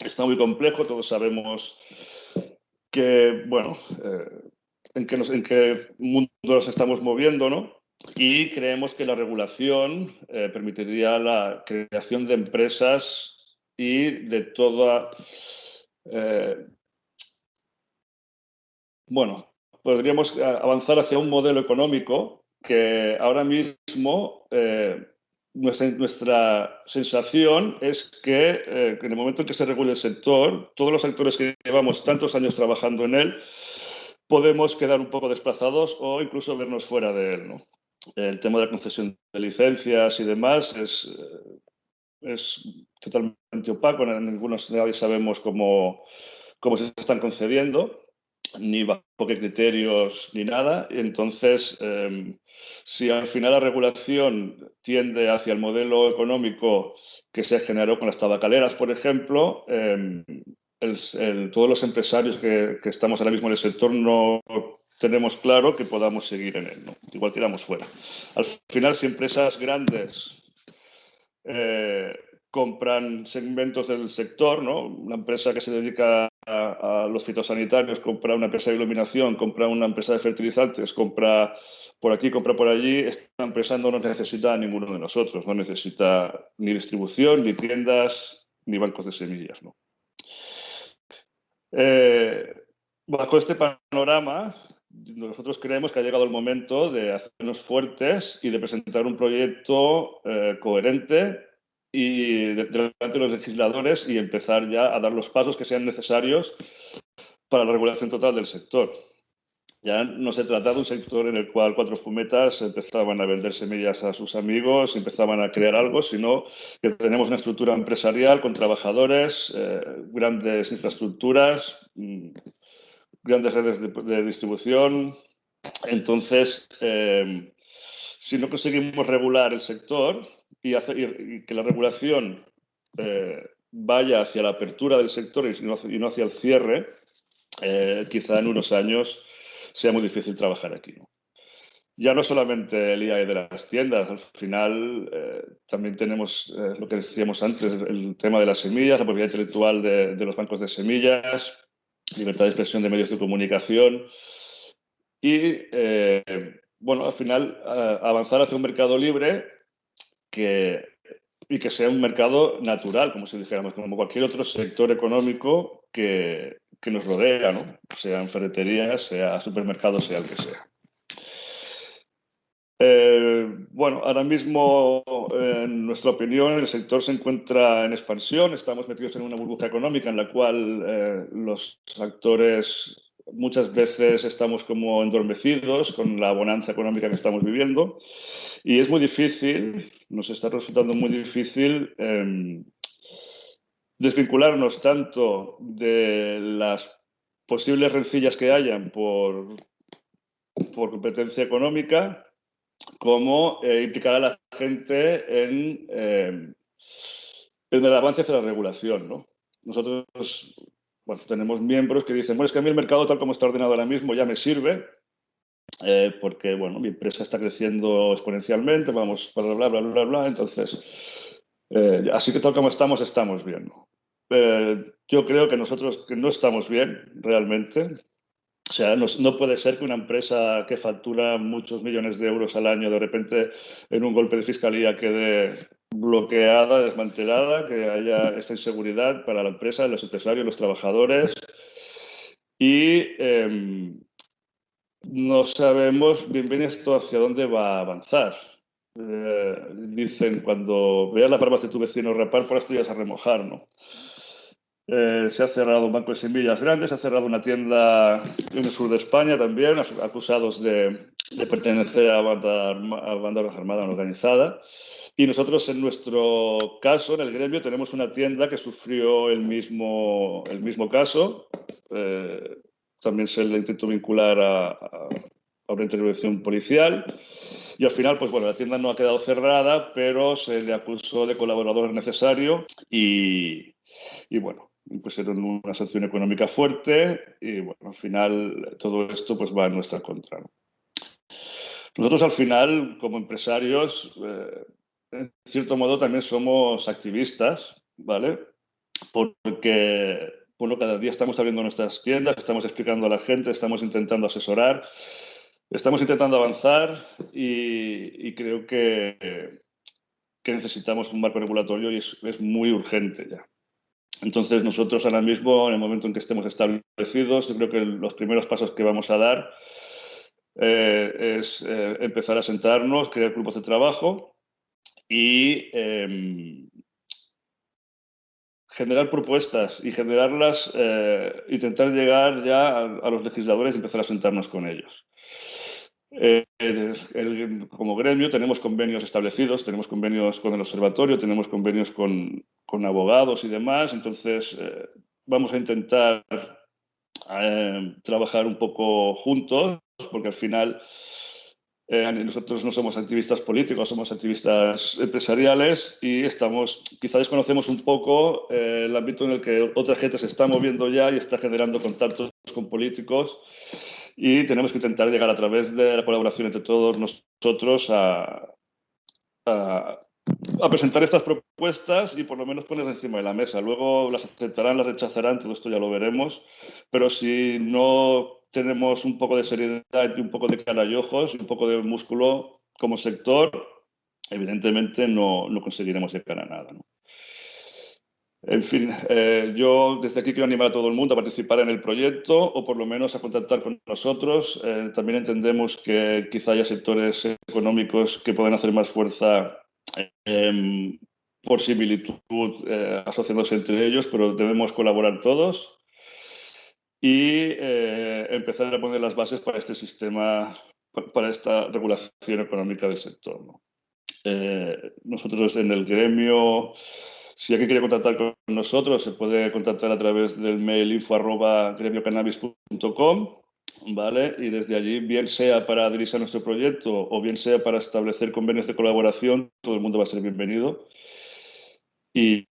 está muy complejo, todos sabemos que, bueno, en qué mundo nos estamos moviendo, ¿no? Y creemos que la regulación permitiría la creación de empresas y de toda... bueno, podríamos avanzar hacia un modelo económico que ahora mismo nuestra sensación es que en el momento en que se regule el sector, todos los actores que llevamos tantos años trabajando en él, podemos quedar un poco desplazados o incluso vernos fuera de él, ¿no? El tema de la concesión de licencias y demás es totalmente opaco, nadie sabemos cómo se están concediendo, ni bajo qué criterios, ni nada. Entonces, si al final la regulación tiende hacia el modelo económico que se generó con las tabacaleras, por ejemplo, todos los empresarios que estamos ahora mismo en el sector no tenemos claro que podamos seguir en él, ¿no? Igual tiramos fuera. Al final, si empresas grandes compran segmentos del sector, ¿no? Una empresa que se dedica a los fitosanitarios compra una empresa de iluminación, compra una empresa de fertilizantes, compra por aquí, compra por allí. Esta empresa no nos necesita a ninguno de nosotros, no necesita ni distribución, ni tiendas, ni bancos de semillas, ¿no? Bajo este panorama, nosotros creemos que ha llegado el momento de hacernos fuertes y de presentar un proyecto coherente y delante de los legisladores y empezar ya a dar los pasos que sean necesarios para la regulación total del sector. Ya no se trata de un sector en el cual cuatro fumetas empezaban a vender semillas a sus amigos, empezaban a crear algo, sino que tenemos una estructura empresarial con trabajadores, grandes infraestructuras, grandes redes de distribución. Entonces, si no conseguimos regular el sector y que la regulación vaya hacia la apertura del sector y no hacia el cierre, quizá en unos años sea muy difícil trabajar aquí, ¿no? Ya no solamente el IAE de las tiendas, al final también tenemos lo que decíamos antes, el tema de las semillas, la propiedad intelectual de los bancos de semillas, libertad de expresión de medios de comunicación y, bueno, al final avanzar hacia un mercado libre y que sea un mercado natural, como si dijéramos, como cualquier otro sector económico que nos rodea, ¿no? Sean ferreterías, sea supermercados, sea el que sea. Bueno, ahora mismo, en nuestra opinión, el sector se encuentra en expansión. Estamos metidos en una burbuja económica en la cual los actores muchas veces estamos como endormecidos con la bonanza económica que estamos viviendo. Y es muy difícil, nos está resultando muy difícil desvincularnos tanto de las posibles rencillas que hayan por competencia económica, como implicar a la gente en el avance hacia la regulación, ¿no? Nosotros, bueno, tenemos miembros que dicen, bueno, es que a mí el mercado tal como está ordenado ahora mismo ya me sirve, porque, bueno, mi empresa está creciendo exponencialmente, vamos, bla, bla, bla, bla, bla, entonces, así que tal como estamos, estamos bien, ¿no? Yo creo que nosotros que no estamos bien, realmente. O sea, no puede ser que una empresa que factura muchos millones de euros al año de repente en un golpe de fiscalía quede bloqueada, desmantelada, que haya esta inseguridad para la empresa, los empresarios, los trabajadores. Y no sabemos bien esto hacia dónde va a avanzar. Dicen, cuando veas la barbas de tu vecino repar, por esto ya a remojar, ¿no? Se ha cerrado un banco de semillas grande, se ha cerrado una tienda en el sur de España también, acusados de pertenecer a banda armada organizada. Y nosotros, en nuestro caso, en el gremio, tenemos una tienda que sufrió el mismo caso. También se le intentó vincular a una intervención policial. Y al final, pues bueno, la tienda no ha quedado cerrada, pero se le acusó de colaborador necesario y bueno, pusieron una sanción económica fuerte y bueno, al final todo esto pues va en nuestra contra, ¿no? Nosotros al final, como empresarios, en cierto modo también somos activistas, ¿vale? Porque, bueno, cada día estamos abriendo nuestras tiendas, estamos explicando a la gente, estamos intentando asesorar, estamos intentando avanzar y creo que necesitamos un marco regulatorio y es muy urgente ya. Entonces, nosotros ahora mismo, en el momento en que estemos establecidos, yo creo que los primeros pasos que vamos a dar es empezar a sentarnos, crear grupos de trabajo y generar propuestas y generarlas, intentar llegar ya a los legisladores y empezar a sentarnos con ellos. Como gremio tenemos convenios establecidos, tenemos convenios con el observatorio, tenemos convenios con abogados y demás, entonces vamos a intentar trabajar un poco juntos, porque al final nosotros no somos activistas políticos, somos activistas empresariales y quizá desconocemos un poco el ámbito en el que otra gente se está moviendo ya y está generando contactos con políticos. Y tenemos que intentar llegar a través de la colaboración entre todos nosotros a presentar estas propuestas y por lo menos ponerlas encima de la mesa. Luego las aceptarán, las rechazarán, todo esto ya lo veremos. Pero si no tenemos un poco de seriedad y un poco de cara y ojos y un poco de músculo como sector, evidentemente no conseguiremos llegar a nada, ¿no? En fin, yo desde aquí quiero animar a todo el mundo a participar en el proyecto o por lo menos a contactar con nosotros. También entendemos que quizá haya sectores económicos que puedan hacer más fuerza por similitud, asociándose entre ellos, pero debemos colaborar todos y empezar a poner las bases para este sistema, para esta regulación económica del sector, ¿no? Nosotros en el gremio, si alguien quiere contactar con nosotros, se puede contactar a través del mail info@gremiocannabis.com, ¿vale? Y desde allí, bien sea para dirigir nuestro proyecto o bien sea para establecer convenios de colaboración, todo el mundo va a ser bienvenido. Y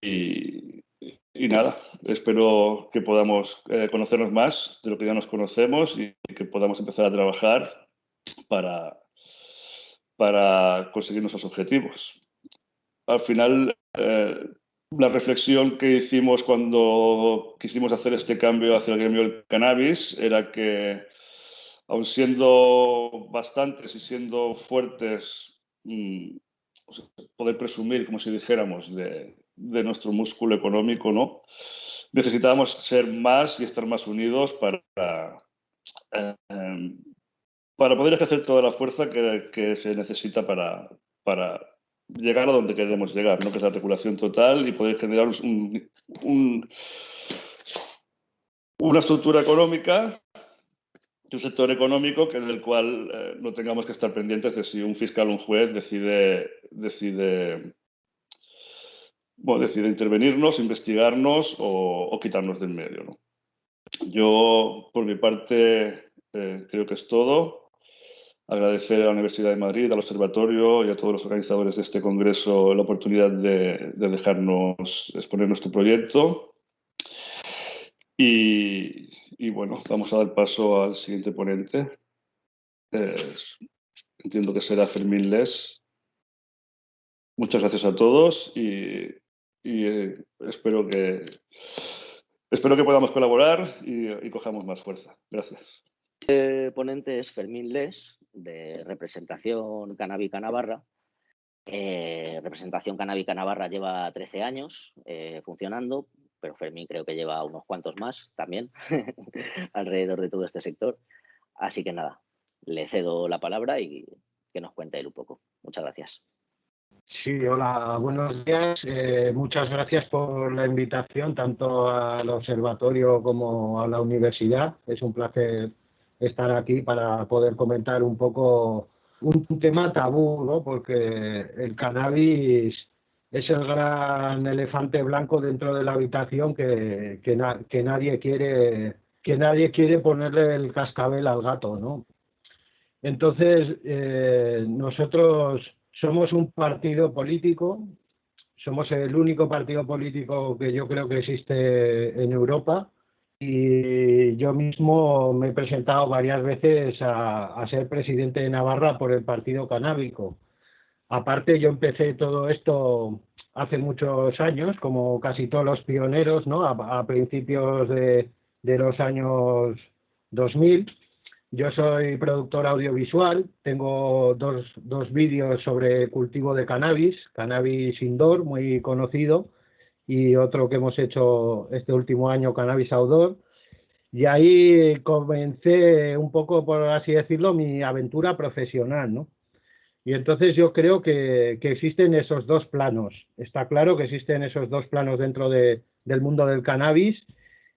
nada, espero que podamos conocernos más de lo que ya nos conocemos y que podamos empezar a trabajar para conseguir nuestros objetivos. Al final, la reflexión que hicimos cuando quisimos hacer este cambio hacia el gremio del cannabis era que aun siendo bastantes y siendo fuertes, o sea, poder presumir, como si dijéramos, de nuestro músculo económico, ¿no? Necesitábamos ser más y estar más unidos eh, para poder ejercer toda la fuerza que se necesita para llegar a donde queremos llegar, ¿no? Que es la regulación total y poder generar una estructura económica, un sector económico en el cual no tengamos que estar pendientes de si un fiscal o un juez decide intervenirnos, investigarnos o quitarnos del medio, ¿no? Yo, por mi parte, creo que es todo. Agradecer a la Universidad de Madrid, al Observatorio y a todos los organizadores de este congreso la oportunidad de dejarnos exponer nuestro proyecto. Y bueno, vamos a dar paso al siguiente ponente. Entiendo que será Fermín Les. Muchas gracias a todos y espero que podamos colaborar y cojamos más fuerza. Gracias. El ponente es Fermín Les, de Representación Canábica Navarra. Representación Canábica Navarra lleva 13 años funcionando, pero Fermín creo que lleva unos cuantos más también alrededor de todo este sector. Así que nada, le cedo la palabra y que nos cuente él un poco. Muchas gracias. Sí, hola, buenos días. Muchas gracias por la invitación, tanto al observatorio como a la universidad. Es un placer estar aquí para poder comentar un poco un tema tabú, ¿no? Porque el cannabis es el gran elefante blanco dentro de la habitación que nadie quiere ponerle el cascabel al gato, ¿no? Entonces, nosotros somos un partido político, somos el único partido político que yo creo que existe en Europa y yo mismo me he presentado varias veces a ser presidente de Navarra por el partido canábico. Aparte, yo empecé todo esto hace muchos años, como casi todos los pioneros, ¿no? A principios de los años 2000. Yo soy productor audiovisual, tengo dos vídeos sobre cultivo de cannabis indoor, muy conocido, y otro que hemos hecho este último año, cannabis outdoor. Y ahí comencé un poco, por así decirlo, mi aventura profesional, ¿no? Y entonces yo creo que existen esos dos planos. Está claro que existen esos dos planos dentro del mundo del cannabis,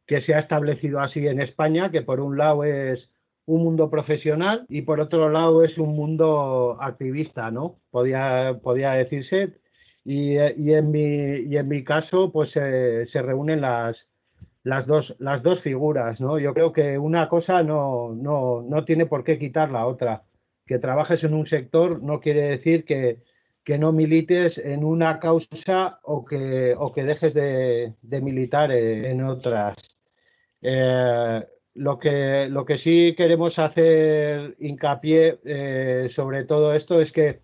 que se ha establecido así en España, que por un lado es un mundo profesional y por otro lado es un mundo activista, ¿no? Podía decirse. Y en mi caso, pues se reúnen las dos figuras, ¿no? Yo creo que una cosa no tiene por qué quitar la otra. Que trabajes en un sector no quiere decir que no milites en una causa o que dejes de militar en otras. Lo que sí queremos hacer hincapié sobre todo esto es que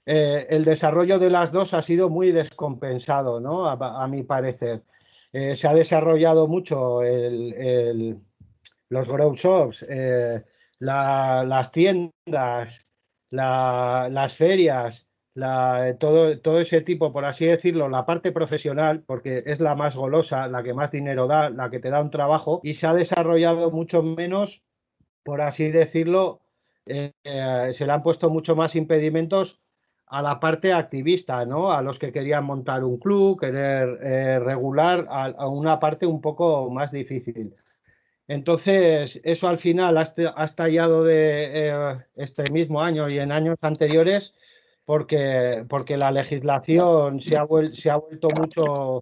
el desarrollo de las dos ha sido muy descompensado, ¿no? A mi parecer. Se ha desarrollado mucho los grow shops, las tiendas, las ferias, todo ese tipo, por así decirlo, la parte profesional, porque es la más golosa, la que más dinero da, la que te da un trabajo, y se ha desarrollado mucho menos, por así decirlo, se le han puesto mucho más impedimentos a la parte activista, ¿no? A los que querían montar un club, querer regular a una parte un poco más difícil. Entonces, eso al final ha estallado de este mismo año y en años anteriores porque la legislación se ha vuelto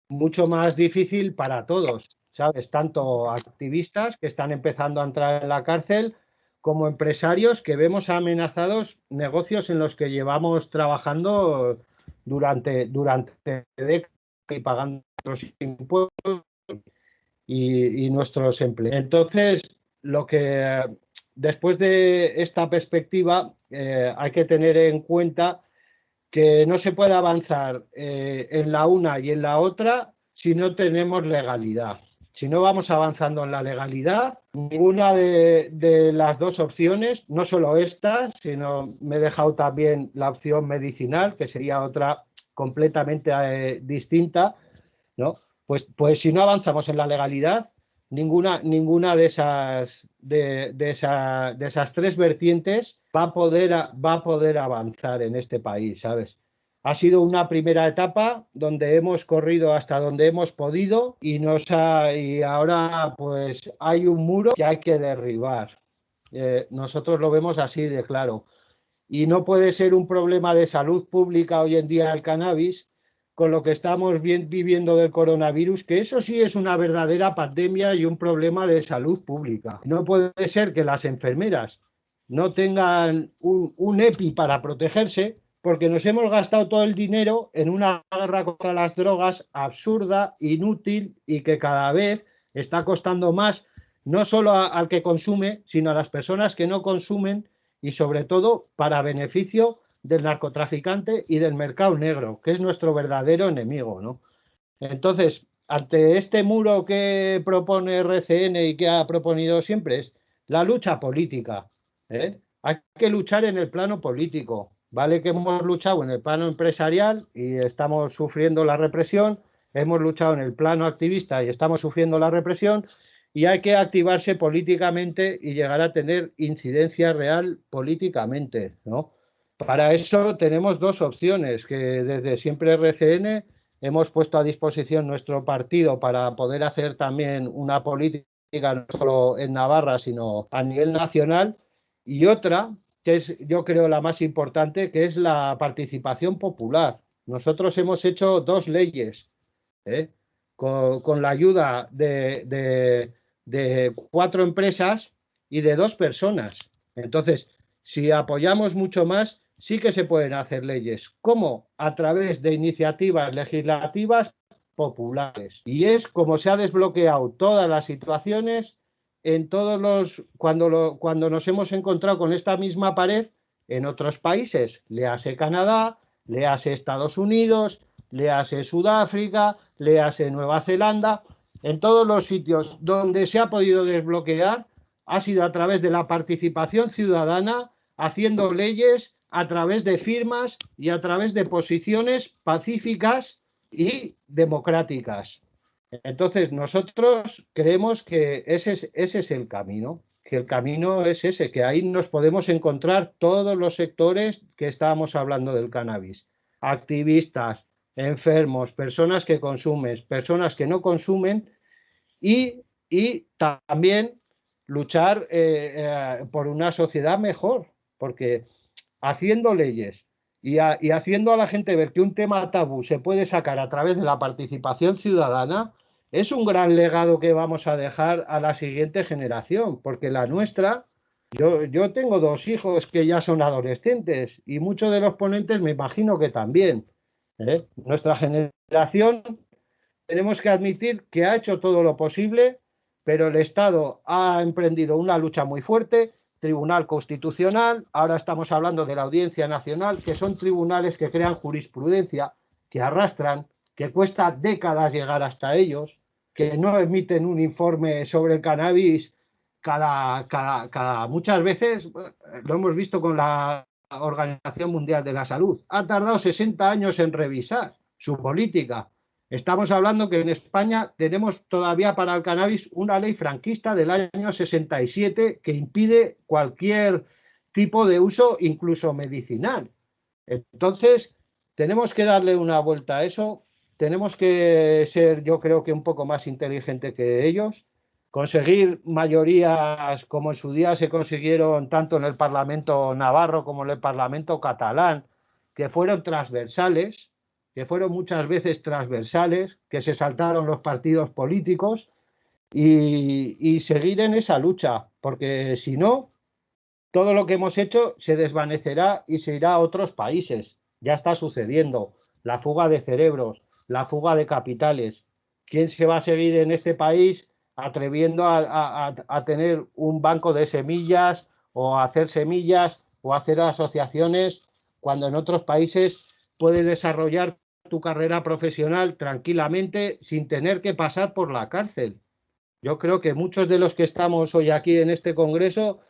mucho más difícil para todos, ¿sabes? Tanto activistas que están empezando a entrar en la cárcel como empresarios que vemos amenazados negocios en los que llevamos trabajando durante décadas y pagando nuestros impuestos y nuestros empleos. Entonces, después de esta perspectiva hay que tener en cuenta que no se puede avanzar en la una y en la otra si no tenemos legalidad. si no vamos avanzando en la legalidad, ninguna de las dos opciones, no solo esta, sino me he dejado también la opción medicinal, que sería otra completamente distinta, ¿no? Pues si no avanzamos en la legalidad, ninguna de esas tres vertientes va a poder avanzar en este país, ¿sabes? Ha sido una primera etapa donde hemos corrido hasta donde hemos podido y ahora pues hay un muro que hay que derribar. Nosotros lo vemos así de claro. Y no puede ser un problema de salud pública hoy en día el cannabis con lo que estamos viviendo del coronavirus, que eso sí es una verdadera pandemia y un problema de salud pública. No puede ser que las enfermeras no tengan un EPI para protegerse porque nos hemos gastado todo el dinero en una guerra contra las drogas absurda, inútil y que cada vez está costando más, no solo al que consume, sino a las personas que no consumen y sobre todo para beneficio del narcotraficante y del mercado negro, que es nuestro verdadero enemigo, ¿no? Entonces, ante este muro que propone RCN y que ha proponido siempre es la lucha política, ¿eh? Hay que luchar en el plano político, ¿vale? Que hemos luchado en el plano empresarial y estamos sufriendo la represión, hemos luchado en el plano activista y estamos sufriendo la represión, y hay que activarse políticamente y llegar a tener incidencia real políticamente, ¿no? Para eso tenemos dos opciones, que desde siempre RCN hemos puesto a disposición nuestro partido para poder hacer también una política no solo en Navarra, sino a nivel nacional, y otra, que es yo creo la más importante, que es la participación popular. Nosotros hemos hecho dos leyes, ¿eh? Con la ayuda de 4 empresas y de 2 personas. Entonces, si apoyamos mucho más, sí que se pueden hacer leyes. ¿Cómo? A través de iniciativas legislativas populares. Y es como se ha desbloqueado todas las situaciones en cuando nos hemos encontrado con esta misma pared en otros países. Léase Canadá, léase Estados Unidos, léase Sudáfrica, léase Nueva Zelanda. En todos los sitios donde se ha podido desbloquear ha sido a través de la participación ciudadana, haciendo leyes a través de firmas y a través de posiciones pacíficas y democráticas. Entonces, nosotros creemos que ese es el camino, que el camino es ese, que ahí nos podemos encontrar todos los sectores que estábamos hablando del cannabis. Activistas, enfermos, personas que consumen, personas que no consumen, y también luchar por una sociedad mejor, porque haciendo leyes y haciendo a la gente ver que un tema tabú se puede sacar a través de la participación ciudadana, es un gran legado que vamos a dejar a la siguiente generación, porque la nuestra, yo tengo 2 hijos que ya son adolescentes y muchos de los ponentes me imagino que también, ¿eh? Nuestra generación tenemos que admitir que ha hecho todo lo posible, pero el Estado ha emprendido una lucha muy fuerte. Tribunal Constitucional, ahora estamos hablando de la Audiencia Nacional, que son tribunales que crean jurisprudencia, que arrastran, que cuesta décadas llegar hasta ellos, que no emiten un informe sobre el cannabis muchas veces, lo hemos visto con la Organización Mundial de la Salud, ha tardado 60 años en revisar su política. Estamos hablando que en España tenemos todavía para el cannabis una ley franquista del año 67 que impide cualquier tipo de uso, incluso medicinal. Entonces, tenemos que darle una vuelta a eso, tenemos que ser, yo creo que un poco más inteligente que ellos, conseguir mayorías como en su día se consiguieron tanto en el Parlamento navarro como en el Parlamento catalán, que fueron transversales, que fueron muchas veces transversales, que se saltaron los partidos políticos y seguir en esa lucha, porque si no, todo lo que hemos hecho se desvanecerá y se irá a otros países. Ya está sucediendo la fuga de cerebros, la fuga de capitales. ¿Quién se va a seguir en este país atreviendo a tener un banco de semillas o a hacer semillas o a hacer asociaciones cuando en otros países puedes desarrollar tu carrera profesional tranquilamente sin tener que pasar por la cárcel? Yo creo que muchos de los que estamos hoy aquí en este congreso,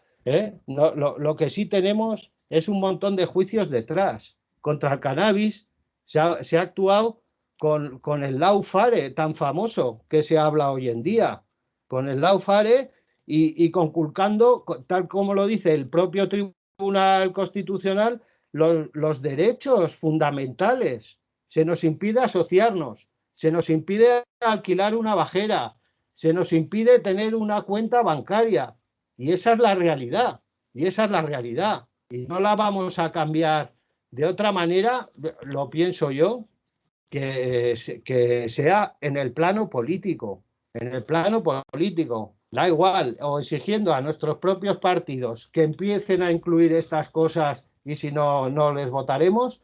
lo que sí tenemos es un montón de juicios detrás. Contra el cannabis se ha actuado con el lawfare tan famoso que se habla hoy en día, con el lawfare y conculcando, tal como lo dice el propio Tribunal Constitucional, los derechos fundamentales. Se nos impide asociarnos, se nos impide alquilar una bajera, se nos impide tener una cuenta bancaria. Y esa es la realidad. Y esa es la realidad. Y no la vamos a cambiar de otra manera, lo pienso yo, que sea en el plano político. En el plano político. Da igual, o exigiendo a nuestros propios partidos que empiecen a incluir estas cosas y si no, no les votaremos,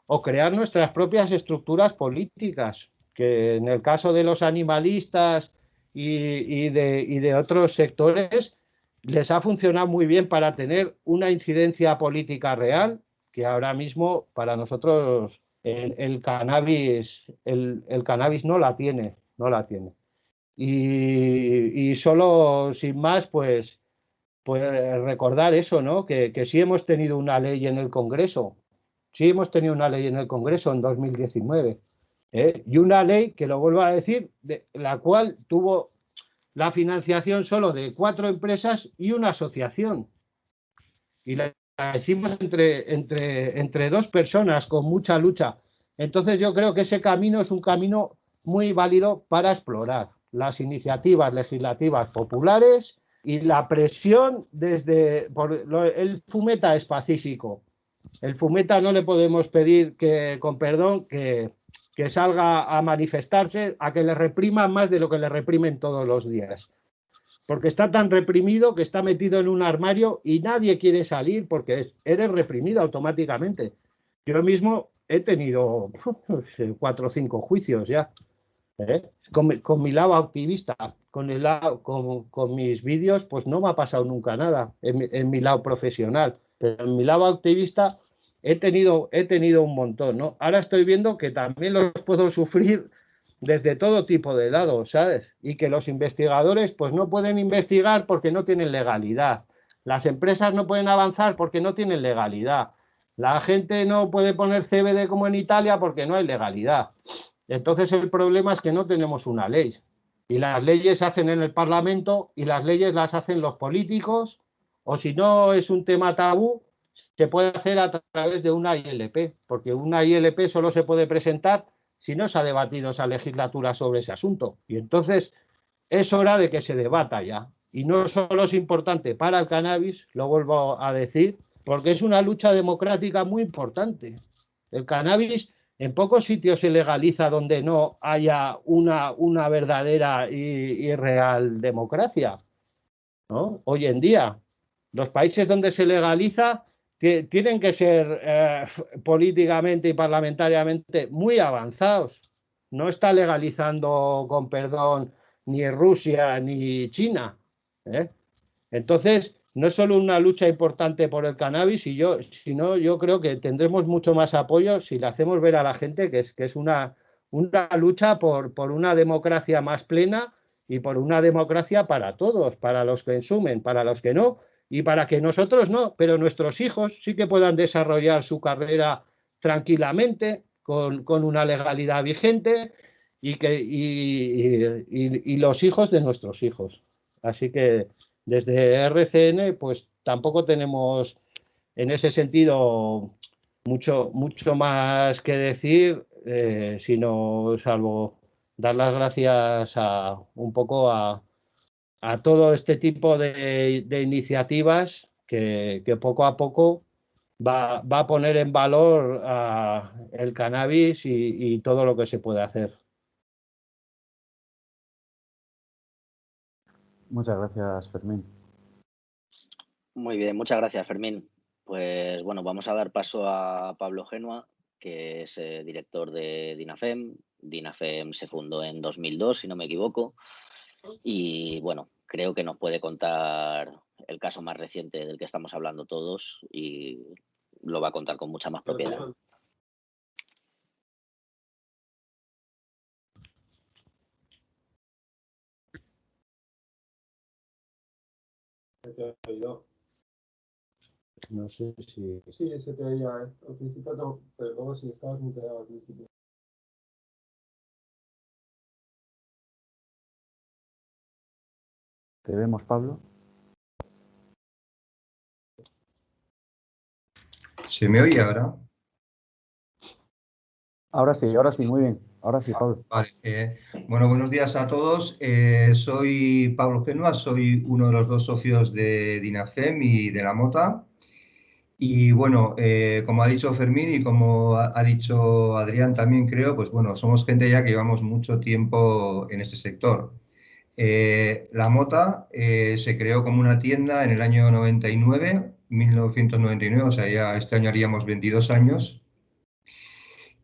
o crear nuestras propias estructuras políticas, que en el caso de los animalistas y de otros sectores les ha funcionado muy bien para tener una incidencia política real, que ahora mismo para nosotros el cannabis, el cannabis no la tiene, no la tiene. Y solo, sin más, pues recordar eso, ¿no? Que sí hemos tenido una ley en el Congreso, sí hemos tenido una ley en el Congreso en 2019, y una ley, que lo vuelvo a decir, de la cual tuvo la financiación solo de 4 empresas y una asociación. Y la hicimos entre 2 personas con mucha lucha. Entonces yo creo que ese camino es un camino muy válido para explorar las iniciativas legislativas populares y la presión el Fumeta es pacífico. El Fumeta no le podemos pedir con perdón, que salga a manifestarse, a que le repriman más de lo que le reprimen todos los días. Porque está tan reprimido que está metido en un armario y nadie quiere salir porque eres reprimido automáticamente. Yo mismo he tenido 4 o 5 juicios ya. Con mi lado activista, con mis vídeos, pues no me ha pasado nunca nada en mi lado profesional, pero en mi lado activista he tenido un montón, ¿no? Ahora estoy viendo que también los puedo sufrir desde todo tipo de lados, ¿sabes? Y que los investigadores pues no pueden investigar porque no tienen legalidad. Las empresas no pueden avanzar porque no tienen legalidad. La gente no puede poner CBD como en Italia porque no hay legalidad. Entonces el problema es que no tenemos una ley. Y las leyes se hacen en el Parlamento y las leyes las hacen los políticos, o si no es un tema tabú, se puede hacer a través de una ILP, porque una ILP solo se puede presentar si no se ha debatido esa legislatura sobre ese asunto. Y entonces es hora de que se debata ya. Y no solo es importante para el cannabis, lo vuelvo a decir, porque es una lucha democrática muy importante. El cannabis en pocos sitios se legaliza donde no haya una verdadera y real democracia, ¿no? Hoy en día, los países donde se legaliza tienen que ser políticamente y parlamentariamente muy avanzados. No está legalizando, con perdón, ni Rusia ni China, ¿eh? Entonces, no es solo una lucha importante por el cannabis, sino yo creo que tendremos mucho más apoyo si le hacemos ver a la gente que es una lucha por una democracia más plena y por una democracia para todos, para los que consumen, para los que no, y para que nosotros no, pero nuestros hijos sí que puedan desarrollar su carrera tranquilamente, con una legalidad vigente y los hijos de nuestros hijos. Así que desde RCN, pues tampoco tenemos en ese sentido mucho más que decir, sino salvo dar las gracias un poco a todo este tipo de iniciativas que poco a poco va a poner en valor el cannabis y todo lo que se puede hacer. Muchas gracias, Fermín. Muy bien, muchas gracias, Fermín. Pues bueno, vamos a dar paso a Pablo Genua, que es director de DINAFEM. DINAFEM se fundó en 2002, si no me equivoco, y bueno, creo que nos puede contar el caso más reciente del que estamos hablando todos y lo va a contar con mucha más propiedad. No sé si... Sí, se te oía al principio, no, pero luego sí estabas muteado al principio. ¿Te vemos, Pablo? ¿Se me oye ahora? Ahora sí, muy bien. Ahora sí, Pablo. Vale. Bueno, buenos días a todos. Soy Pablo Genua, soy uno de los dos socios de DINAFEM y de la Mota. Y bueno, como ha dicho Fermín y como ha dicho Adrián también creo, pues bueno, somos gente ya que llevamos mucho tiempo en este sector. La Mota se creó como una tienda en el año 1999, o sea, ya este año haríamos 22 años.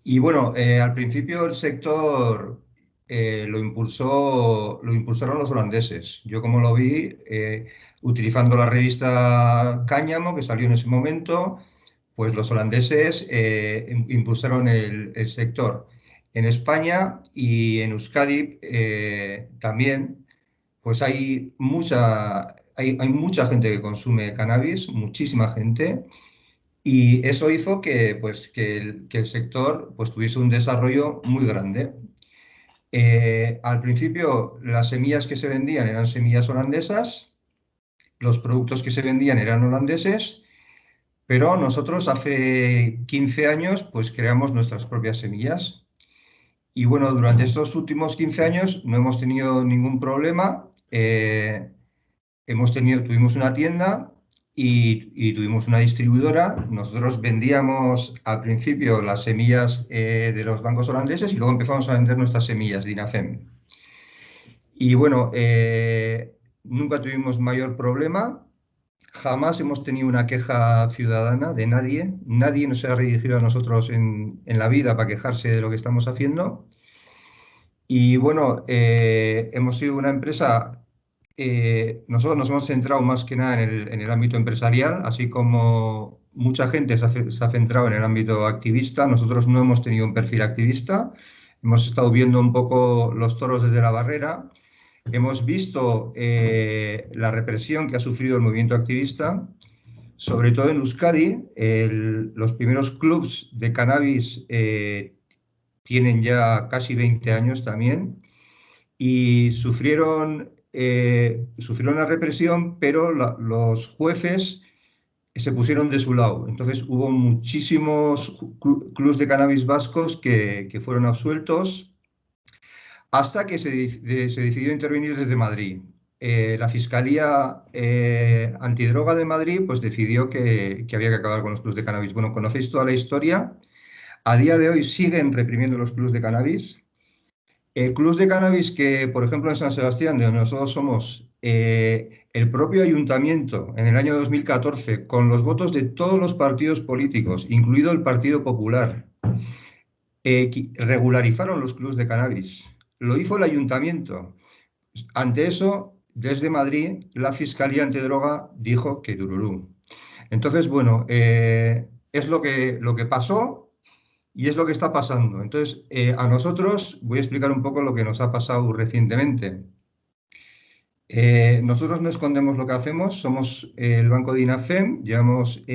Y bueno, al principio el sector lo impulsaron los holandeses. Yo como lo vi, utilizando la revista Cáñamo, que salió en ese momento, pues los holandeses impulsaron el sector. En España y en Euskadi también, pues hay mucha gente que consume cannabis, muchísima gente. Y eso hizo que, pues, que el sector pues, tuviese un desarrollo muy grande. Al principio, las semillas que se vendían eran semillas holandesas, los productos que se vendían eran holandeses, pero nosotros hace 15 años pues, creamos nuestras propias semillas. Y bueno, durante estos últimos 15 años no hemos tenido ningún problema. Tuvimos una tienda y tuvimos una distribuidora. Nosotros vendíamos al principio las semillas de los bancos holandeses y luego empezamos a vender nuestras semillas de DINAFEM. Y bueno, nunca tuvimos mayor problema. Jamás hemos tenido una queja ciudadana de nadie. Nadie nos ha dirigido a nosotros en la vida para quejarse de lo que estamos haciendo. Y bueno, hemos sido una empresa. Nosotros nos hemos centrado más que nada en el ámbito empresarial, así como mucha gente se ha centrado en el ámbito activista. Nosotros no hemos tenido un perfil activista, hemos estado viendo un poco los toros desde la barrera, hemos visto la represión que ha sufrido el movimiento activista, sobre todo en Euskadi. Los primeros clubs de cannabis tienen ya casi 20 años también y sufrieron la represión, pero los jueces se pusieron de su lado. Entonces hubo muchísimos clubs de cannabis vascos que fueron absueltos hasta que se decidió intervenir desde Madrid. La Fiscalía Antidroga de Madrid pues, decidió que había que acabar con los clubs de cannabis. Bueno, conocéis toda la historia. A día de hoy siguen reprimiendo los clubs de cannabis. Clubs de cannabis que, por ejemplo, en San Sebastián, de donde nosotros somos, el propio ayuntamiento en el año 2014, con los votos de todos los partidos políticos, incluido el Partido Popular, regularizaron los clubs de cannabis. Lo hizo el ayuntamiento. Ante eso, desde Madrid, la Fiscalía Antidroga dijo que tururú. Entonces, bueno, es lo que pasó. Y es lo que está pasando. Entonces, a nosotros, voy a explicar un poco lo que nos ha pasado recientemente. Nosotros no escondemos lo que hacemos, somos el banco de DINAFEM, llevamos,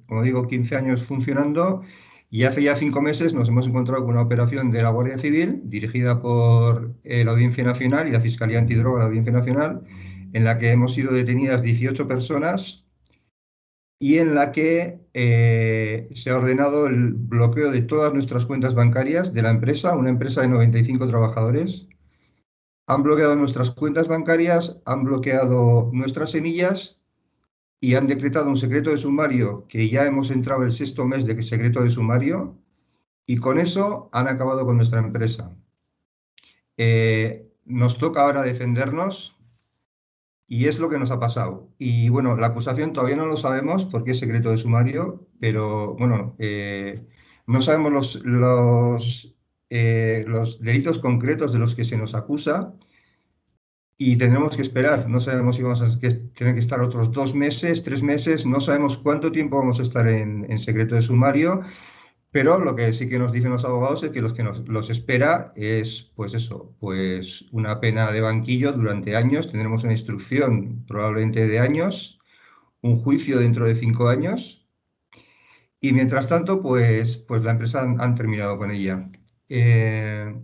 como digo, 15 años funcionando y hace ya 5 meses nos hemos encontrado con una operación de la Guardia Civil dirigida por la Audiencia Nacional y la Fiscalía Antidroga de la Audiencia Nacional, en la que hemos sido detenidas 18 personas y en la que se ha ordenado el bloqueo de todas nuestras cuentas bancarias de la empresa, una empresa de 95 trabajadores. Han bloqueado nuestras cuentas bancarias, han bloqueado nuestras semillas y han decretado un secreto de sumario, que ya hemos entrado el 6º mes de secreto de sumario, y con eso han acabado con nuestra empresa. Nos toca ahora defendernos. Y es lo que nos ha pasado. Y bueno, la acusación todavía no lo sabemos porque es secreto de sumario, pero bueno, no sabemos los delitos concretos de los que se nos acusa y tendremos que esperar. No sabemos si vamos a tener que estar otros 2 meses, 3 meses, no sabemos cuánto tiempo vamos a estar en secreto de sumario. Pero lo que sí que nos dicen los abogados es que los espera es, pues eso, pues una pena de banquillo durante años. Tendremos una instrucción probablemente de años, un juicio dentro de 5 años. Y mientras tanto, pues la empresa han terminado con ella. Eso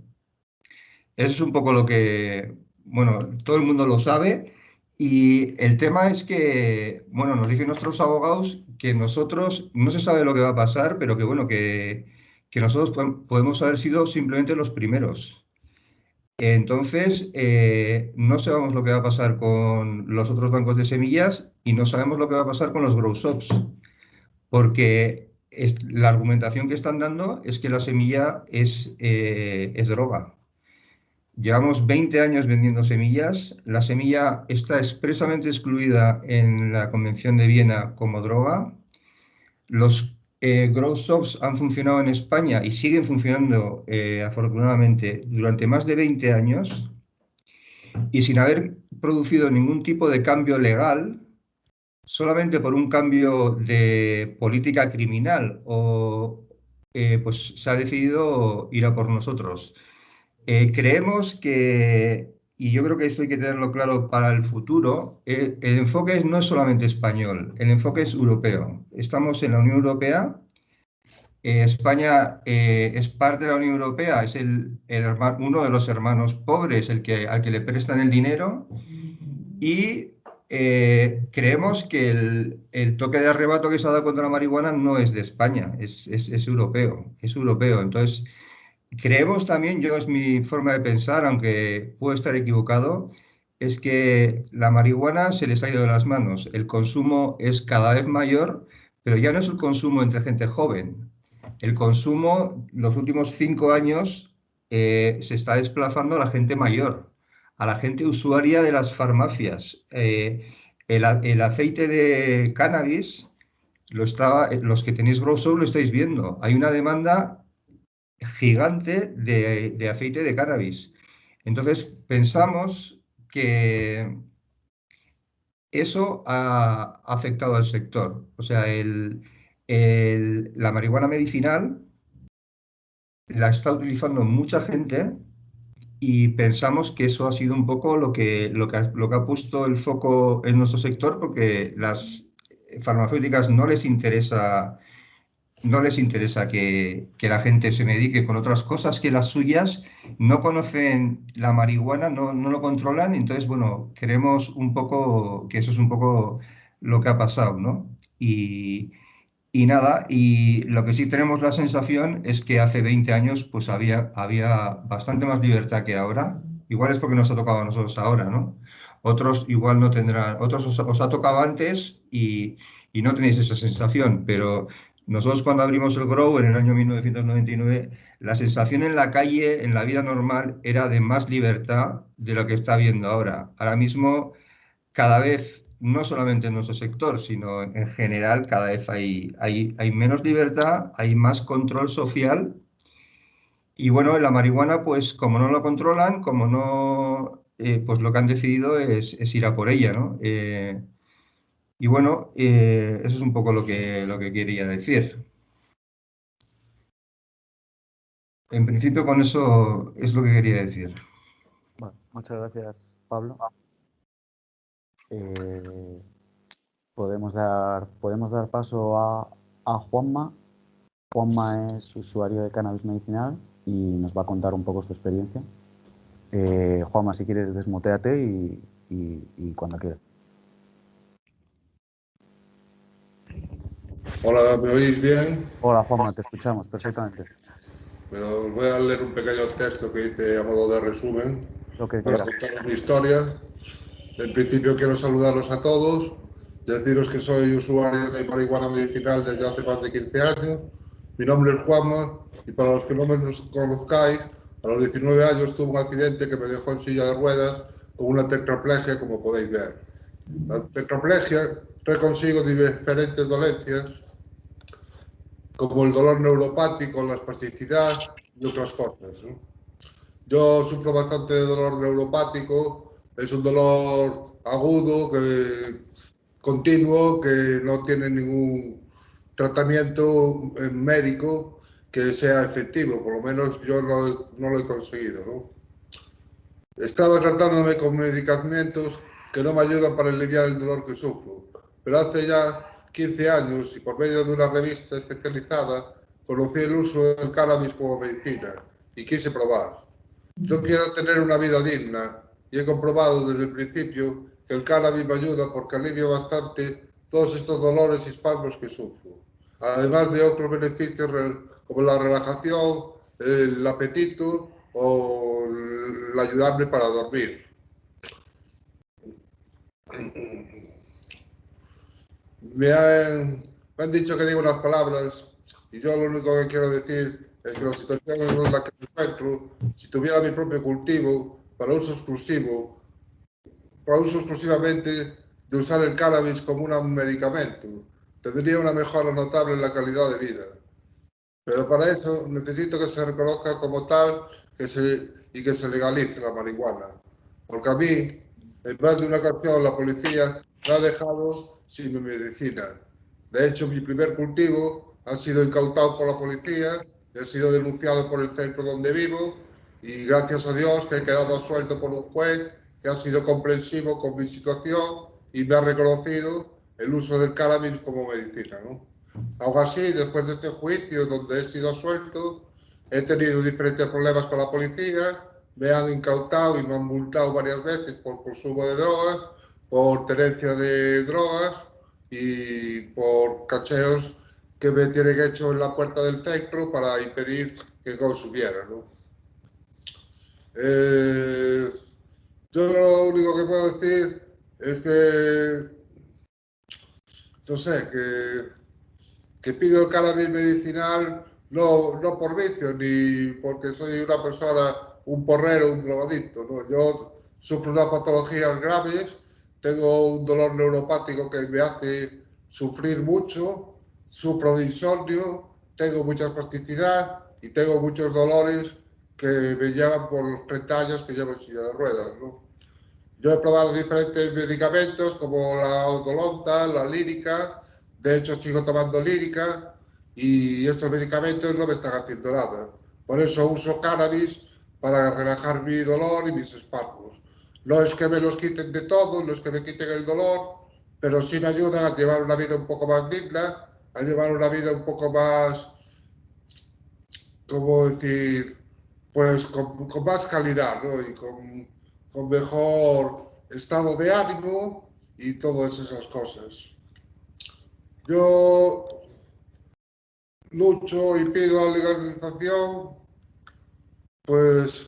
es un poco lo que, bueno, todo el mundo lo sabe. Y el tema es que, bueno, nos dicen nuestros abogados que nosotros, no se sabe lo que va a pasar, pero que, bueno, que nosotros podemos haber sido simplemente los primeros. Entonces, no sabemos lo que va a pasar con los otros bancos de semillas y no sabemos lo que va a pasar con los grow shops, porque la argumentación que están dando es que la semilla es droga. Llevamos 20 años vendiendo semillas. La semilla está expresamente excluida en la Convención de Viena como droga. Los grow shops han funcionado en España y siguen funcionando afortunadamente durante más de 20 años y sin haber producido ningún tipo de cambio legal, solamente por un cambio de política criminal o pues se ha decidido ir a por nosotros. Creemos que, y yo creo que esto hay que tenerlo claro para el futuro, el enfoque no es solamente español, el enfoque es europeo. Estamos en la Unión Europea, España es parte de la Unión Europea, es uno de los hermanos pobres al que le prestan el dinero y creemos que el toque de arrebato que se ha dado contra la marihuana no es de España, es europeo, es europeo. Entonces, creemos también, yo es mi forma de pensar, aunque puedo estar equivocado, es que la marihuana se les ha ido de las manos. El consumo es cada vez mayor, pero ya no es el consumo entre gente joven. El consumo, los últimos 5 años, se está desplazando a la gente mayor, a la gente usuaria de las farmacias. El aceite de cannabis, los que tenéis grow shop lo estáis viendo. Hay una demanda gigante de aceite de cannabis. Entonces, pensamos que eso ha afectado al sector. O sea, la marihuana medicinal la está utilizando mucha gente y pensamos que eso ha sido un poco lo que ha puesto el foco en nuestro sector, porque las farmacéuticas no les interesa que la gente se medique con otras cosas que las suyas, no conocen la marihuana, no lo controlan, entonces, bueno, creemos un poco que eso es un poco lo que ha pasado, ¿no? Y nada, y lo que sí tenemos la sensación es que hace 20 años pues había bastante más libertad que ahora. Igual es porque nos ha tocado a nosotros ahora, ¿no? Otros igual no tendrán, otros os ha tocado antes y no tenéis esa sensación, pero nosotros cuando abrimos el Grow en el año 1999, la sensación en la calle, en la vida normal, era de más libertad de lo que está habiendo ahora. Ahora mismo, cada vez, no solamente en nuestro sector, sino en general, cada vez hay menos libertad, hay más control social. Y bueno, la marihuana, pues como no lo controlan, como no, pues lo que han decidido es ir a por ella, ¿no? Y bueno, eso es un poco lo que quería decir. En principio, con eso es lo que quería decir. Bueno, muchas gracias, Pablo. Podemos dar paso a Juanma. Juanma es usuario de cannabis medicinal y nos va a contar un poco su experiencia. Juanma, si quieres, desmuteate y cuando quieras. Hola, ¿me oís bien? Hola, Juanma, te escuchamos perfectamente. Pero os voy a leer un pequeño texto que hice a modo de resumen Lo que para quieras. contar mi historia. En principio quiero saludaros a todos, deciros que soy usuario de marihuana medicinal desde hace más de 15 años. Mi nombre es Juanma y para los que no me conozcáis, a los 19 años tuve un accidente que me dejó en silla de ruedas con una tetraplegia, como podéis ver. La tetraplegia trae consigo diferentes dolencias, como el dolor neuropático, la espasticidad y otras cosas, ¿no? Yo sufro bastante de dolor neuropático, es un dolor agudo, continuo, que no tiene ningún tratamiento médico que sea efectivo, por lo menos yo no lo he conseguido, ¿no? Estaba tratándome con medicamentos que no me ayudan para aliviar el dolor que sufro, pero hace ya 15 años y por medio de una revista especializada conocí el uso del cannabis como medicina y quise probar. Yo quiero tener una vida digna y he comprobado desde el principio que el cannabis me ayuda porque alivia bastante todos estos dolores y espasmos que sufro, además de otros beneficios como la relajación, el apetito o el ayudarme para dormir. Me han dicho que digo unas palabras y yo lo único que quiero decir es que la situación en la que me encuentro, si tuviera mi propio cultivo para uso exclusivamente de usar el cannabis como un medicamento, tendría una mejora notable en la calidad de vida. Pero para eso necesito que se reconozca como tal y que se legalice la marihuana. Porque a mí, en más de una ocasión, la policía me ha dejado sin mi medicina. De hecho, mi primer cultivo ha sido incautado por la policía, he sido denunciado por el centro donde vivo y gracias a Dios que he quedado suelto por un juez que ha sido comprensivo con mi situación y me ha reconocido el uso del cannabis como medicina, ¿no? Aún así, después de este juicio donde he sido suelto, he tenido diferentes problemas con la policía, me han incautado y me han multado varias veces por consumo de drogas, por tenencia de drogas y por cacheos que me tienen hecho en la puerta del centro para impedir que consumiera, ¿no? Yo lo único que puedo decir es que, no sé, que pido el cannabis medicinal no por vicio, ni porque soy una persona, un porrero, un drogadicto, ¿no? Yo sufro unas patologías graves, tengo un dolor neuropático que me hace sufrir mucho, sufro de insomnio, tengo mucha espasticidad y tengo muchos dolores que me llevan por los 30 años que llevo en silla de ruedas, ¿no? Yo he probado diferentes medicamentos como la Odolonta, la Lírica, de hecho sigo tomando Lírica y estos medicamentos no me están haciendo nada. Por eso uso cannabis para relajar mi dolor y mis espasmos. No es que me los quiten de todo, no es que me quiten el dolor, pero sí me ayudan a llevar una vida un poco más digna, a llevar una vida un poco más, ¿cómo decir? Pues con más calidad, ¿no? Y con mejor estado de ánimo y todas esas cosas. Yo lucho y pido la legalización, pues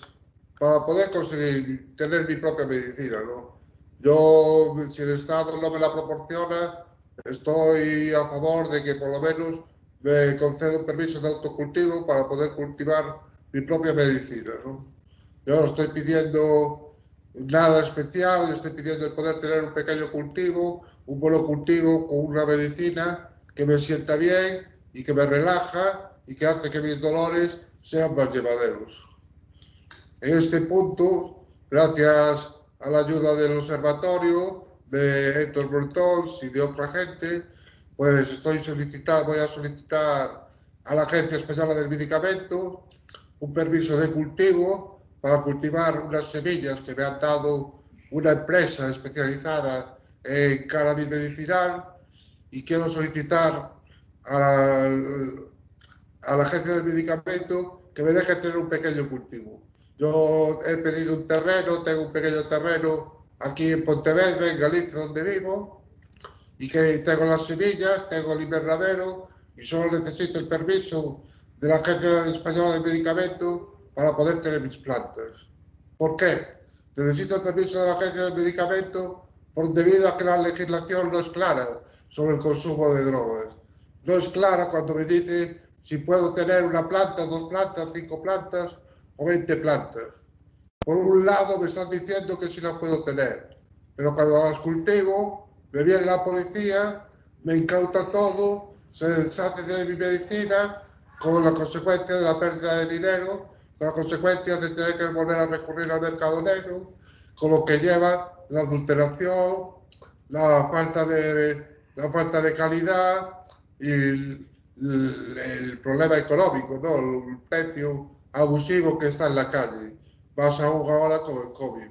para poder conseguir tener mi propia medicina, ¿no? Yo, si el Estado no me la proporciona, estoy a favor de que por lo menos me conceda un permiso de autocultivo para poder cultivar mi propia medicina, ¿no? Yo no estoy pidiendo nada especial, estoy pidiendo el poder tener un pequeño cultivo, un monocultivo con una medicina que me sienta bien y que me relaja y que hace que mis dolores sean más llevaderos. En este punto, gracias a la ayuda del observatorio, de Héctor Brotons y de otra gente, pues voy a solicitar a la Agencia Española del Medicamento un permiso de cultivo para cultivar unas semillas que me ha dado una empresa especializada en cannabis medicinal y quiero solicitar a la Agencia del Medicamento que me deje tener un pequeño cultivo. Yo he pedido un terreno, tengo un pequeño terreno aquí en Pontevedra, en Galicia, donde vivo, y que tengo las semillas, tengo el invernadero y solo necesito el permiso de la Agencia Española del Medicamento para poder tener mis plantas. ¿Por qué? Necesito el permiso de la Agencia del Medicamento debido a que la legislación no es clara sobre el consumo de drogas. No es clara cuando me dice si puedo tener una planta, 2 plantas, 5 plantas o 20 plantas. Por un lado me están diciendo que sí las puedo tener, pero cuando las cultivo, me viene la policía, me incauta todo, se deshace de mi medicina, con la consecuencia de la pérdida de dinero, con la consecuencia de tener que volver a recurrir al mercado negro, con lo que lleva la adulteración, la falta de calidad y el problema económico, ¿no? El precio abusivo que está en la calle, más aún ahora con el COVID.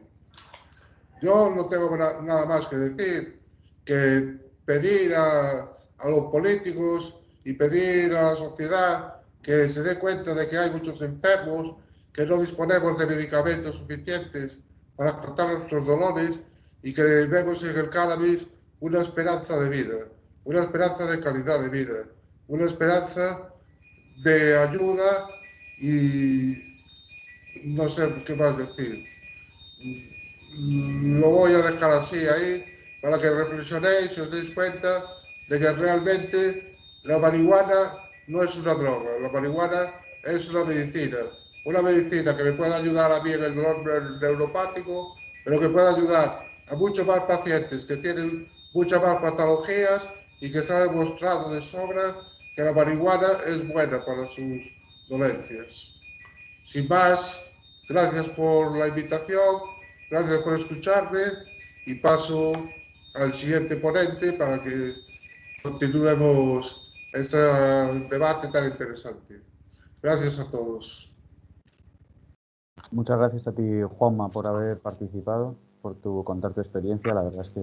Yo no tengo nada más que decir que pedir a los políticos y pedir a la sociedad que se dé cuenta de que hay muchos enfermos, que no disponemos de medicamentos suficientes para tratar nuestros dolores y que vemos en el cannabis una esperanza de vida, una esperanza de calidad de vida, una esperanza de ayuda y no sé qué más decir. Lo voy a dejar así ahí para que reflexionéis y os deis cuenta de que realmente la marihuana no es una droga, la marihuana es una medicina que me puede ayudar a mí en el dolor neuropático, pero que puede ayudar a muchos más pacientes que tienen muchas más patologías y que se ha demostrado de sobra que la marihuana es buena para sus dolencias. Sin más, gracias por la invitación, gracias por escucharme y paso al siguiente ponente para que continuemos este debate tan interesante. Gracias a todos. Muchas gracias a ti, Juanma, por haber participado, por contar tu experiencia. La verdad es que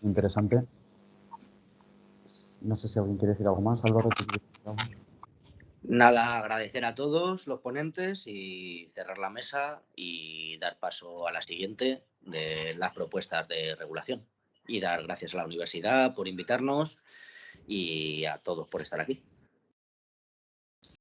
interesante. No sé si alguien quiere decir algo más. Álvaro, ¿tú quieres decir algo? Nada, agradecer a todos los ponentes y cerrar la mesa y dar paso a la siguiente de las propuestas de regulación. Y dar gracias a la universidad por invitarnos y a todos por estar aquí.